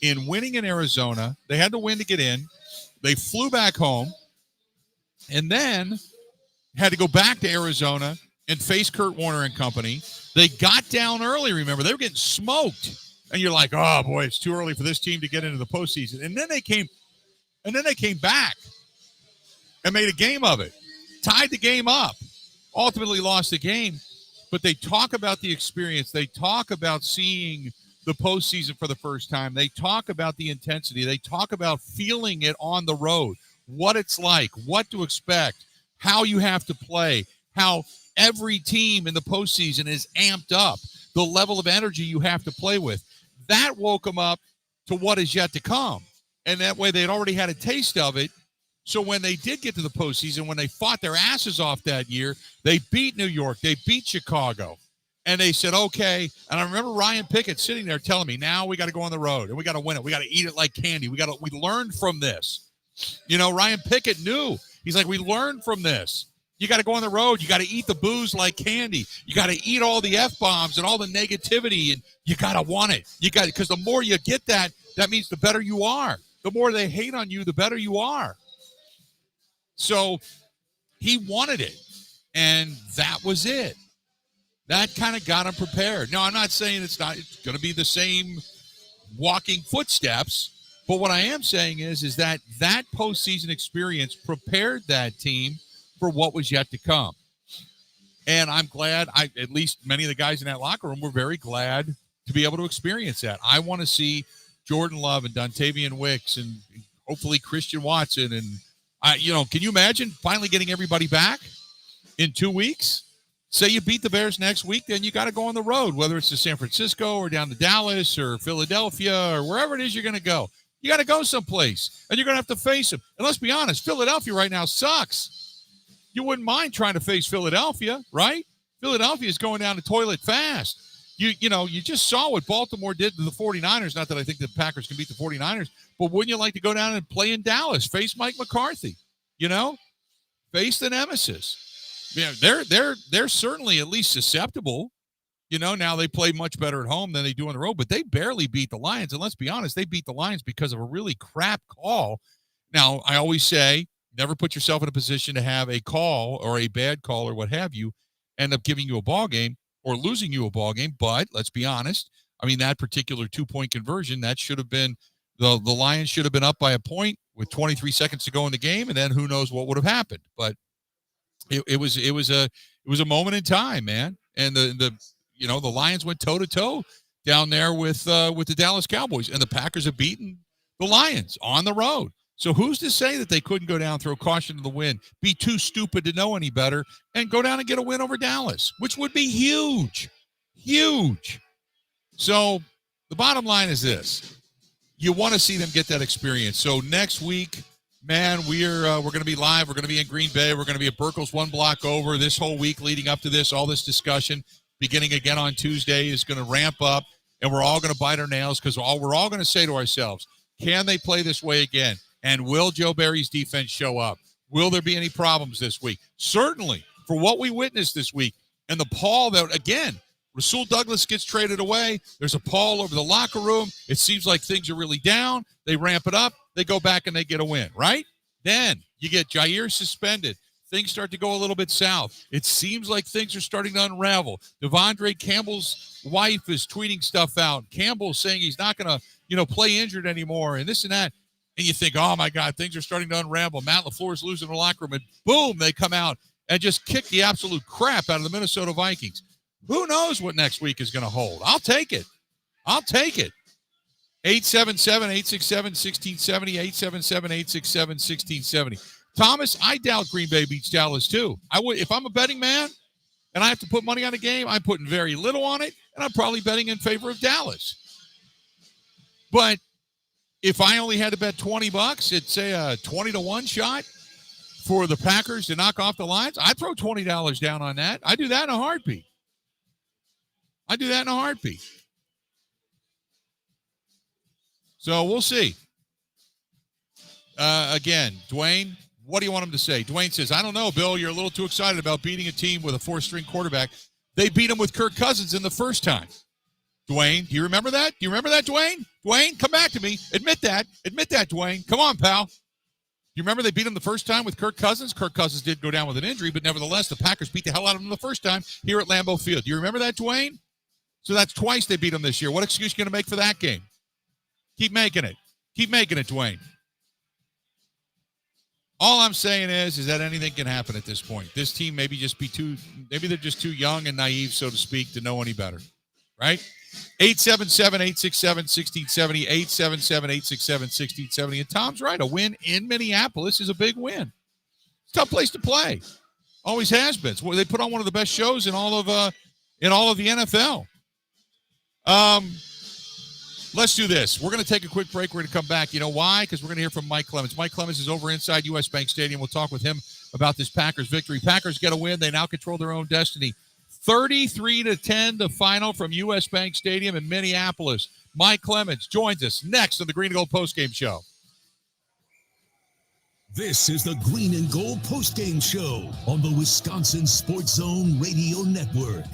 in winning in Arizona. They had to win to get in. They flew back home and then had to go back to Arizona and face Kurt Warner and company. They got down early, remember. They were getting smoked. And you're like, oh, boy, it's too early for this team to get into the postseason. And then they came back and made a game of it, tied the game up, ultimately lost the game. But they talk about the experience. They talk about seeing the postseason for the first time. They talk about the intensity. They talk about feeling it on the road, what it's like, what to expect, how you have to play, how every team in the postseason is amped up, the level of energy you have to play with. That woke them up to what is yet to come. And that way they'd already had a taste of it. So when they did get to the postseason, when they fought their asses off that year, they beat New York, they beat Chicago. And they said, okay. And I remember Ryan Pickett sitting there telling me, now we got to go on the road and we got to win it. We got to eat it like candy. We learned from this. Ryan Pickett knew. He's like, we learned from this. You got to go on the road. You got to eat the booze like candy. You got to eat all the F-bombs and all the negativity, and you got to want it. Because the more you get that means the better you are. The more they hate on you, the better you are. So he wanted it, and that was it. That kind of got him prepared. Now, I'm not saying it's going to be the same walking footsteps, but what I am saying is that postseason experience prepared that team for what was yet to come. And I'm glad, at least many of the guys in that locker room were very glad to be able to experience that. I want to see Jordan Love and Dontavian Wicks and hopefully Christian Watson. And, can you imagine finally getting everybody back in 2 weeks? Say you beat the Bears next week, then you got to go on the road, whether it's to San Francisco or down to Dallas or Philadelphia or wherever it is you're going to go. You got to go someplace, and you're going to have to face them. And let's be honest, Philadelphia right now sucks. You wouldn't mind trying to face Philadelphia, right? Philadelphia is going down the toilet fast. You just saw what Baltimore did to the 49ers. Not that I think the Packers can beat the 49ers, but wouldn't you like to go down and play in Dallas, face Mike McCarthy, face the nemesis? Yeah, they're certainly at least susceptible Now they play much better at home than they do on the road, but they barely beat the Lions. And let's be honest, they beat the Lions because of a really crap call. Now, I always say, never put yourself in a position to have a call or a bad call or what have you end up giving you a ball game or losing you a ball game. But let's be honest. I mean, that particular 2-point conversion, that should have been the Lions should have been up by a point with 23 seconds to go in the game. And then who knows what would have happened. But it was a moment in time, man. And the Lions went toe to toe down there with the Dallas Cowboys, and the Packers have beaten the Lions on the road. So who's to say that they couldn't go down, throw caution to the wind, be too stupid to know any better, and go down and get a win over Dallas, which would be huge, huge. So the bottom line is this: you want to see them get that experience. So next week, man, we're going to be live. We're going to be in Green Bay. We're going to be at Burkle's one block over this whole week leading up to this. All this discussion beginning again on Tuesday is going to ramp up, and we're all going to bite our nails because we're all going to say to ourselves, can they play this way again? And will Joe Barry's defense show up? Will there be any problems this week? Certainly, for what we witnessed this week, and the pall that, again, Rasul Douglas gets traded away. There's a pall over the locker room. It seems like things are really down. They ramp it up. They go back and they get a win, right? Then you get Jair suspended. Things start to go a little bit south. It seems like things are starting to unravel. Devondre Campbell's wife is tweeting stuff out. Campbell's saying he's not going to, play injured anymore and this and that. And you think, oh, my God, things are starting to unravel. Matt LaFleur's losing the locker room. And boom, they come out and just kick the absolute crap out of the Minnesota Vikings. Who knows what next week is going to hold? I'll take it. 877-867-1670, 877-867-1670. Thomas, I doubt Green Bay beats Dallas too. I would, if I'm a betting man and I have to put money on a game, I'm putting very little on it, and I'm probably betting in favor of Dallas. But if I only had to bet $20, it's say a 20-1 shot for the Packers to knock off the Lions. I'd throw $20 down on that. I do that in a heartbeat. So we'll see. Again, Dwayne, what do you want him to say? Dwayne says, I don't know, Bill. You're a little too excited about beating a team with a 4-string quarterback. They beat him with Kirk Cousins in the first time. Dwayne, do you remember that? Dwayne? Dwayne, come back to me. Admit that, Dwayne. Come on, pal. You remember they beat him the first time with Kirk Cousins? Kirk Cousins did go down with an injury, but nevertheless, the Packers beat the hell out of him the first time here at Lambeau Field. Do you remember that, Dwayne? So that's twice they beat him this year. What excuse are you going to make for that game? Keep making it, Dwayne. All I'm saying is that anything can happen at this point. This team maybe they're just too young and naive, so to speak, to know any better, right? 877-867-1670, 877-867-1670. And Tom's right. A win in Minneapolis is a big win. It's a tough place to play. Always has been. Well, they put on one of the best shows in all of the NFL. Let's do this. We're going to take a quick break. We're going to come back. You know why? Because we're going to hear from Mike Clemens. Mike Clemens is over inside U.S. Bank Stadium. We'll talk with him about this Packers victory. Packers get a win. They now control their own destiny. 33-10, the final from U.S. Bank Stadium in Minneapolis. Mike Clemens joins us next on the Green and Gold Postgame Show. This is the Green and Gold Postgame Show on the Wisconsin Sports Zone Radio Network.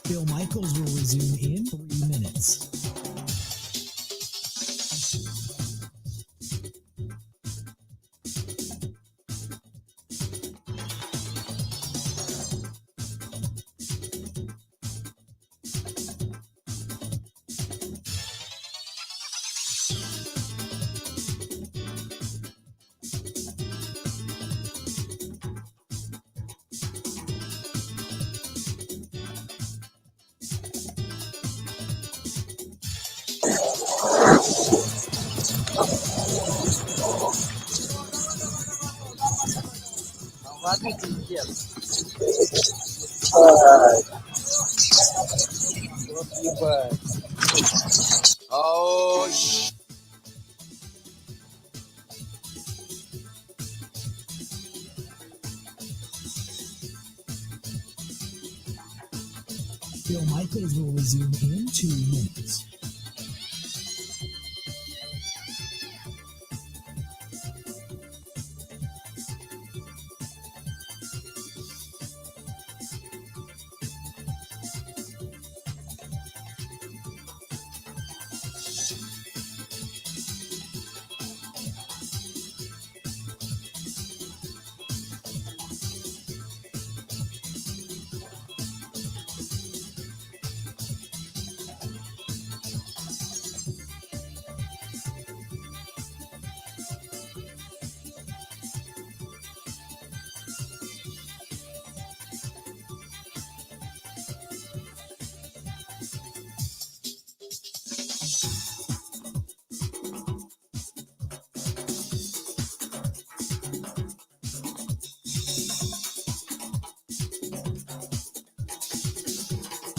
Bill Michaels will resume in 3 minutes. Oh, Bill Michaels Michaels will resume in 2 minutes.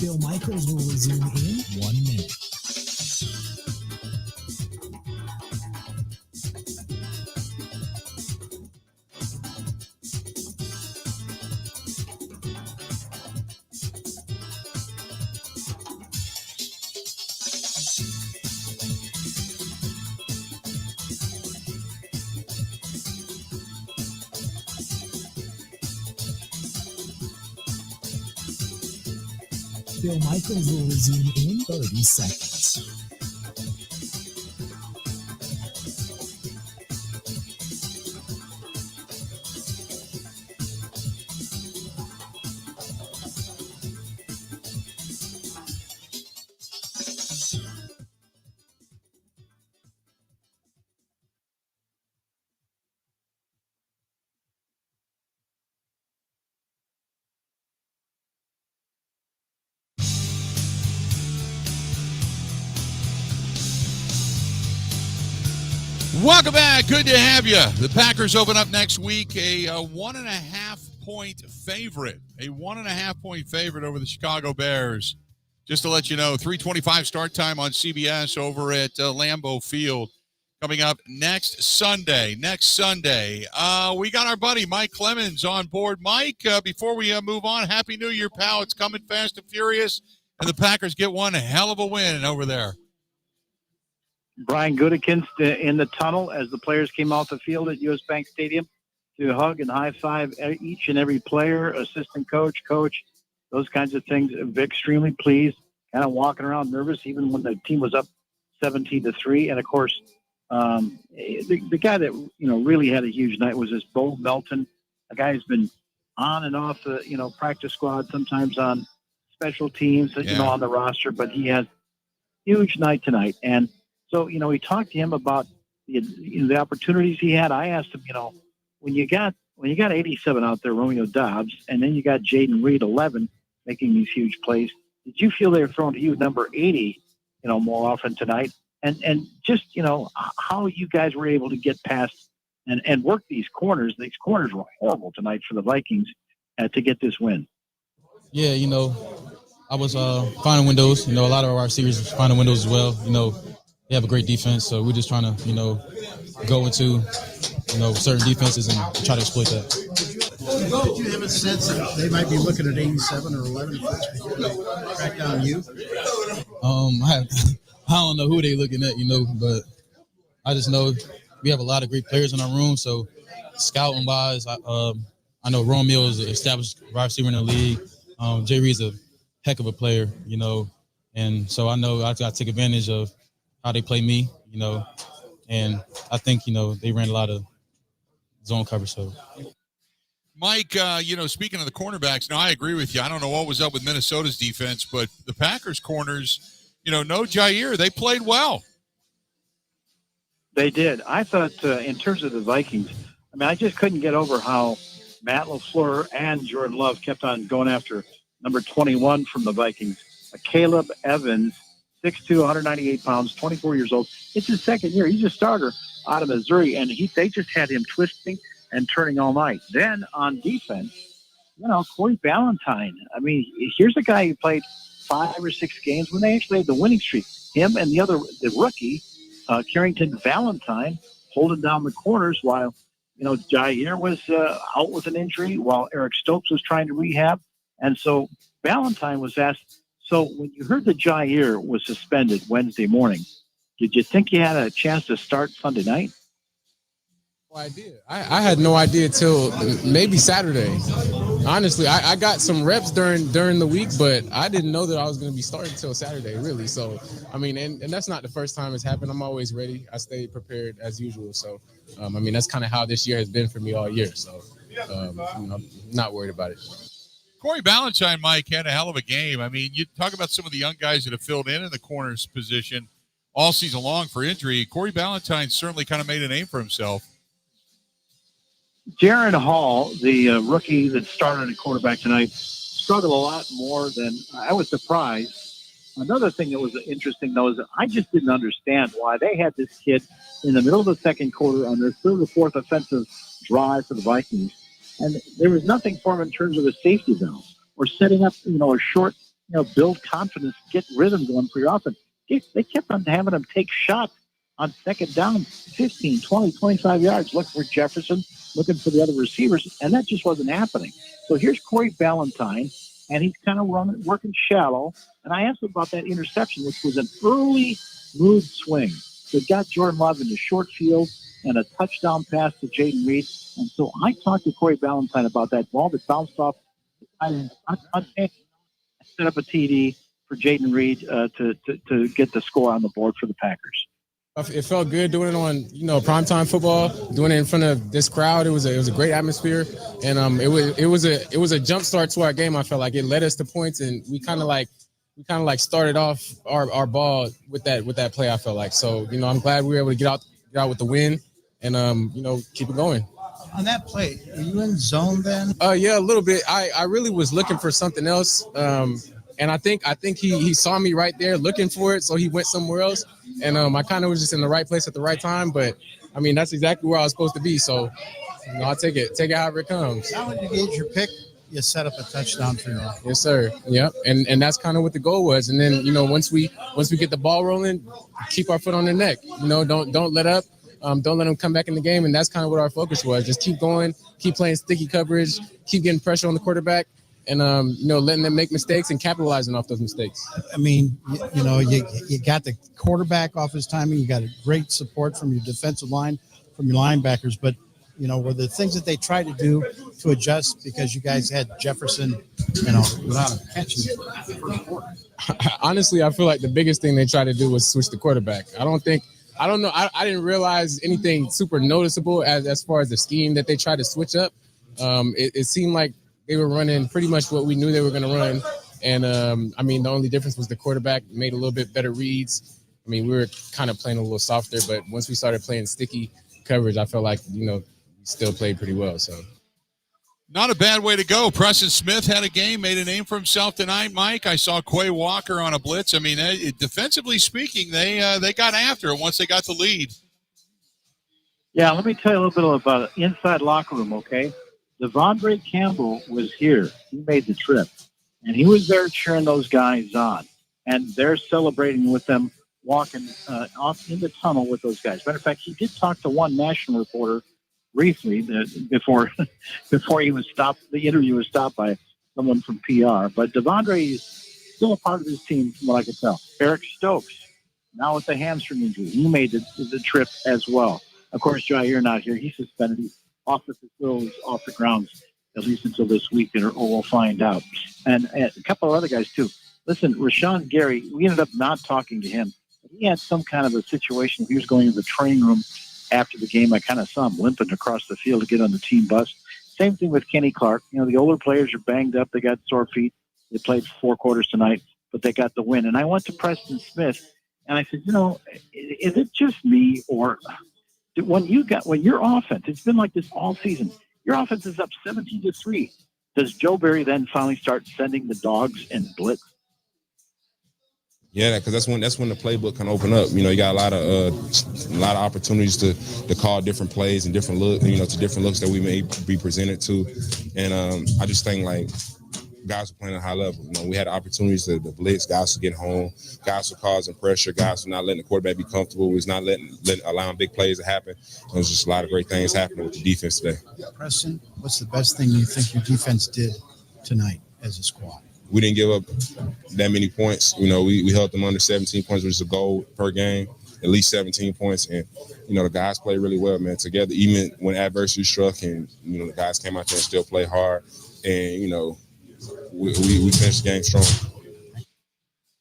Bill Michaels will resume in 1 minute. Bill Michaels will resume in 30 seconds. Welcome back. Good to have you. The Packers open up next week a 1.5-point favorite. A 1.5-point favorite over the Chicago Bears. Just to let you know, 3:25 start time on CBS over at Lambeau Field. Coming up next Sunday. We got our buddy Mike Clemens on board. Mike, before we move on, Happy New Year, pal. It's coming fast and furious, and the Packers get one hell of a win over there. Brian Gutekunst in the tunnel as the players came off the field at U.S. Bank Stadium to hug and high-five each and every player, assistant coach, those kinds of things. Extremely pleased, kind of walking around nervous even when the team was up 17-3. And, of course, the guy that, really had a huge night was this Bo Melton, a guy who's been on and off the, practice squad, sometimes on special teams, on the roster, but he has huge night tonight. And so, we talked to him about the opportunities he had. I asked him, when you got 87 out there, Romeo Doubs, and then you got Jaden Reed, 11, making these huge plays, did you feel they were thrown to you, number 80, more often tonight? And just, how you guys were able to get past and work these corners. These corners were horrible tonight for the Vikings to get this win. Yeah, I was finding windows. A lot of our receivers finding windows as well. They have a great defense, so we're just trying to, go into, certain defenses and try to exploit that. Did you have a sense that they might be looking at 87 or 11 before they crack down you? I don't know who they looking at, but I just know we have a lot of great players in our room. So scouting wise, I know Romeo is an established wide receiver in the league. Jay Reed's a heck of a player, and so I know I got to take advantage of how they play me, and I think, they ran a lot of zone coverage. So, Mike, speaking of the cornerbacks, now I agree with you. I don't know what was up with Minnesota's defense, but the Packers corners, no Jair, they played well. They did. I thought in terms of the Vikings, I just couldn't get over how Matt LaFleur and Jordan Love kept on going after number 21 from the Vikings, Caleb Evans, 6'2", 198 pounds, 24 years old. It's his second year. He's a starter out of Missouri, and they just had him twisting and turning all night. Then on defense, Corey Ballantyne. Here's a guy who played 5 or 6 games when they actually had the winning streak. Him and the rookie, Carrington Valentine, holding down the corners while, Jair was out with an injury while Eric Stokes was trying to rehab. And so Valentine was asked So when you heard that Jair was suspended Wednesday morning, did you think he had a chance to start Sunday night? No idea. I had no idea till maybe Saturday. Honestly, I got some reps during the week, but I didn't know that I was going to be starting until Saturday, really. So, I mean, and that's not the first time it's happened. I'm always ready. I stay prepared as usual. So, I mean, that's kind of how this year has been for me all year. So, I'm not worried about it. Corey Ballantyne, Mike, had a hell of a game. I mean, you talk about some of the young guys that have filled in the corners position all season long for injury. Corey Ballantyne certainly kind of made a name for himself. Jaron Hall, the rookie that started at quarterback tonight, struggled a lot more than I was surprised. Another thing that was interesting, though, is that I just didn't understand why they had this kid in the middle of the second quarter on their third or fourth offensive drive for the Vikings, and there was nothing for him in terms of a safety valve or setting up, a short, build confidence, get rhythm going for your offense. They kept on having him take shots on second down, 15, 20, 25 yards, looking for Jefferson, looking for the other receivers, and that just wasn't happening. So here's Corey Ballantyne, and he's kind of working shallow. And I asked him about that interception, which was an early smooth swing that got Jordan Love into short field and a touchdown pass to Jaden Reed. And so I talked to Corey Ballantyne about that ball that bounced off the tight end. I set up a TD for Jaden Reed to get the score on the board for the Packers. It felt good doing it on, primetime football, doing it in front of this crowd. It was a great atmosphere, and it was a jump start to our game. I felt like it led us to points, and we kind of like started off our ball with that play. I felt like so. I'm glad we were able to get out with the win, and keep it going. On that play, are you in zone then? Yeah, a little bit. I really was looking for something else. And I think he saw me right there looking for it, so he went somewhere else. And I kind of was just in the right place at the right time. But, I mean, that's exactly where I was supposed to be. So, I'll take it however it comes. Now when you gauge your pick, you set up a touchdown for your Yes, sir. Yep. And that's kind of what the goal was. And then, once we get the ball rolling, keep our foot on their neck. Don't let up. Don't let them come back in the game. And that's kind of what our focus was. Just keep going, keep playing sticky coverage, keep getting pressure on the quarterback. And, letting them make mistakes and capitalizing off those mistakes. I mean, you got the quarterback off his timing. You got a great support from your defensive line, from your linebackers. But, were the things that they tried to do to adjust because you guys had Jefferson, without a catch in the first quarter? Honestly, I feel like the biggest thing they tried to do was switch the quarterback. I don't know. I didn't realize anything super noticeable as far as the scheme that they tried to switch up. It seemed like they were running pretty much what we knew they were going to run. And, the only difference was the quarterback made a little bit better reads. I mean, we were kind of playing a little softer, but once we started playing sticky coverage, I felt like, we still played pretty well. So, not a bad way to go. Preston Smith had a game, made a name for himself tonight, Mike. I saw Quay Walker on a blitz. I mean, defensively speaking, they got after it once they got the lead. Yeah, let me tell you a little bit about inside locker room, okay? Devondre Campbell was here. He made the trip. And he was there cheering those guys on. And they're celebrating with them, walking off in the tunnel with those guys. Matter of fact, he did talk to one national reporter briefly before he was stopped. The interview was stopped by someone from PR. But Devondre is still a part of his team, from what I can tell. Eric Stokes, now with the hamstring injury, he made the trip as well. Of course, Jair not here. He's suspended. He's off the facilities, off the grounds, at least until this week, or we'll find out. And a couple of other guys, too. Listen, Rashawn Gary, we ended up not talking to him. He had some kind of a situation. He was going to the training room after the game. I kind of saw him limping across the field to get on the team bus. Same thing with Kenny Clark. The older players are banged up. They got sore feet. They played 4 quarters tonight, but they got the win. And I went to Preston Smith, and I said, is it just me, or when your offense, it's been like this all season, your offense is up 17-3. Does Joe Barry then finally start sending the dogs and blitz? Yeah, because that's when the playbook can open up. You got a lot of opportunities to call different plays and different to different looks that we may be presented to. And I just think like guys were playing at a high level. We had opportunities to blitz, guys to get home, guys were causing pressure, guys were not letting the quarterback be comfortable. We was not allowing big plays to happen. There was just a lot of great things happening with the defense today. Preston, what's the best thing you think your defense did tonight as a squad? we didn't give up that many points. You know, we held them under 17 points, which is a goal per game, at least 17 points. And, you know, the guys played really well, man, together, even when adversity struck and, you know, the guys came out there and still played hard. And, you know, we finished the game strong.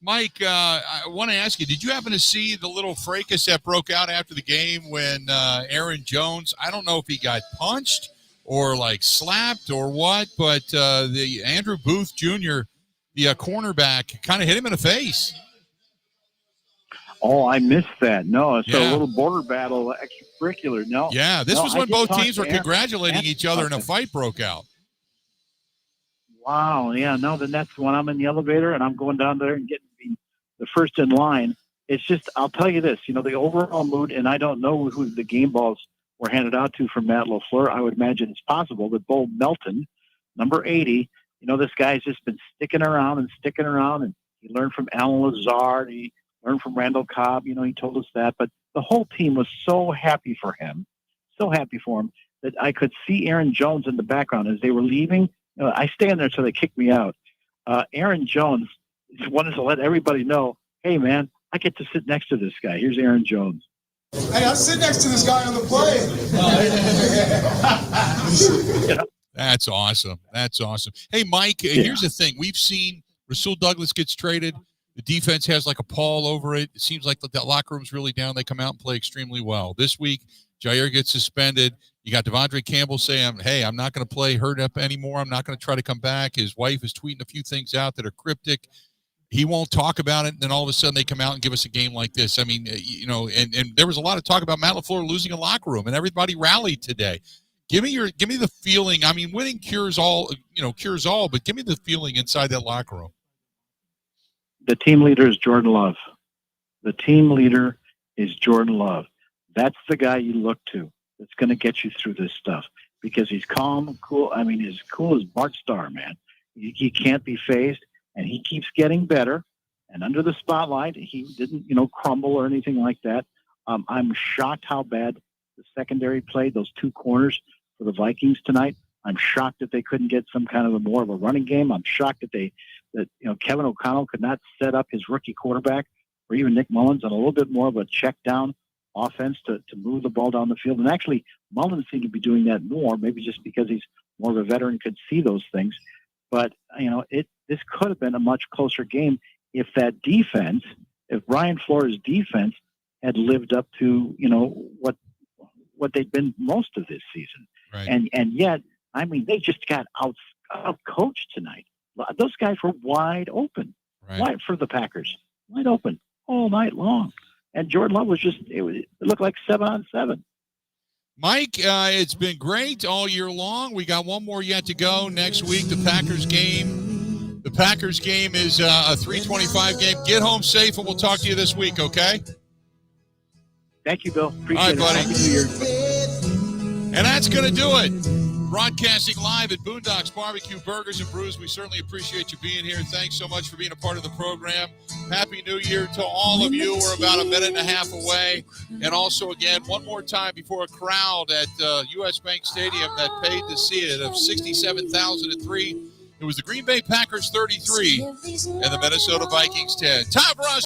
Mike, I want to ask you, did you happen to see the little fracas that broke out after the game when Aaron Jones, I don't know if he got punched or like slapped or what, but the Andrew Booth Jr., the cornerback, kind of hit him in the face. Oh, I missed that. No, it's a little border battle, extracurricular. No. Yeah, this was when both teams were congratulating each other and a fight broke out. Wow, yeah, no, then that's when I'm in the elevator and I'm going down there and getting the first in line. It's just, I'll tell you this, you know, the overall mood, and I don't know who the game balls were handed out to from Matt LaFleur. I would imagine it's possible that Bo Melton, number 80, you know, this guy's just been sticking around, and he learned from Alan Lazard, he learned from Randall Cobb, you know, he told us that, but the whole team was so happy for him, that I could see Aaron Jones in the background as they were leaving. You know, I stand there until they kick me out. Aaron Jones wanted to let everybody know, hey, man, I get to sit next to this guy. Here's Aaron Jones. Hey, I sit next to this guy on the plane. That's awesome. That's awesome. Hey, Mike, here's the thing. We've seen Rasul Douglas gets traded. The defense has like a pall over it. It seems like that locker room's really down. They come out and play extremely well. This week, Jair gets suspended. You got Devondre Campbell saying, hey, I'm not going to play hurt up anymore. I'm not going to try to come back. His wife is tweeting a few things out that are cryptic. He won't talk about it. And then all of a sudden they come out and give us a game like this. I mean, you know, and there was a lot of talk about Matt LaFleur losing a locker room, and everybody rallied today. Give me the feeling. I mean, winning cures all, but give me the feeling inside that locker room. The team leader is Jordan Love. That's the guy you look to. That's going to get you through this stuff because he's calm, cool. I mean, he's cool as Bart Starr, man. He can't be phased, and he keeps getting better. And under the spotlight, he didn't, you know, crumble or anything like that. I'm shocked how bad the secondary played, those two corners for the Vikings tonight. I'm shocked that they couldn't get some kind of more of a running game. I'm shocked that Kevin O'Connell could not set up his rookie quarterback or even Nick Mullins on a little bit more of a check down offense to move the ball down the field. And actually, Mullins seemed to be doing that more, maybe just because he's more of a veteran, could see those things. But, you know, this could have been a much closer game if that defense, if Brian Flores' defense had lived up to, you know, what they've been most of this season. Right. And yet, I mean, they just got out coached tonight. Those guys were wide open, wide for the Packers, wide open all night long. And Jordan Love was it looked like 7-on-7. Mike, it's been great all year long. We got one more yet to go next week. The Packers game is a 3:25 game. Get home safe, and we'll talk to you this week, okay? Thank you, Bill. Appreciate all right, buddy. Happy New Year. And that's going to do it. Broadcasting live at Boondock's Barbecue Burgers and Brews. We certainly appreciate you being here. Thanks so much for being a part of the program. Happy New Year to all of you. We're about a minute and a half away. And also, again, one more time before a crowd at U.S. Bank Stadium that paid to see it of 67,003. It was the Green Bay Packers 33 and the Minnesota Vikings 10. Time for us.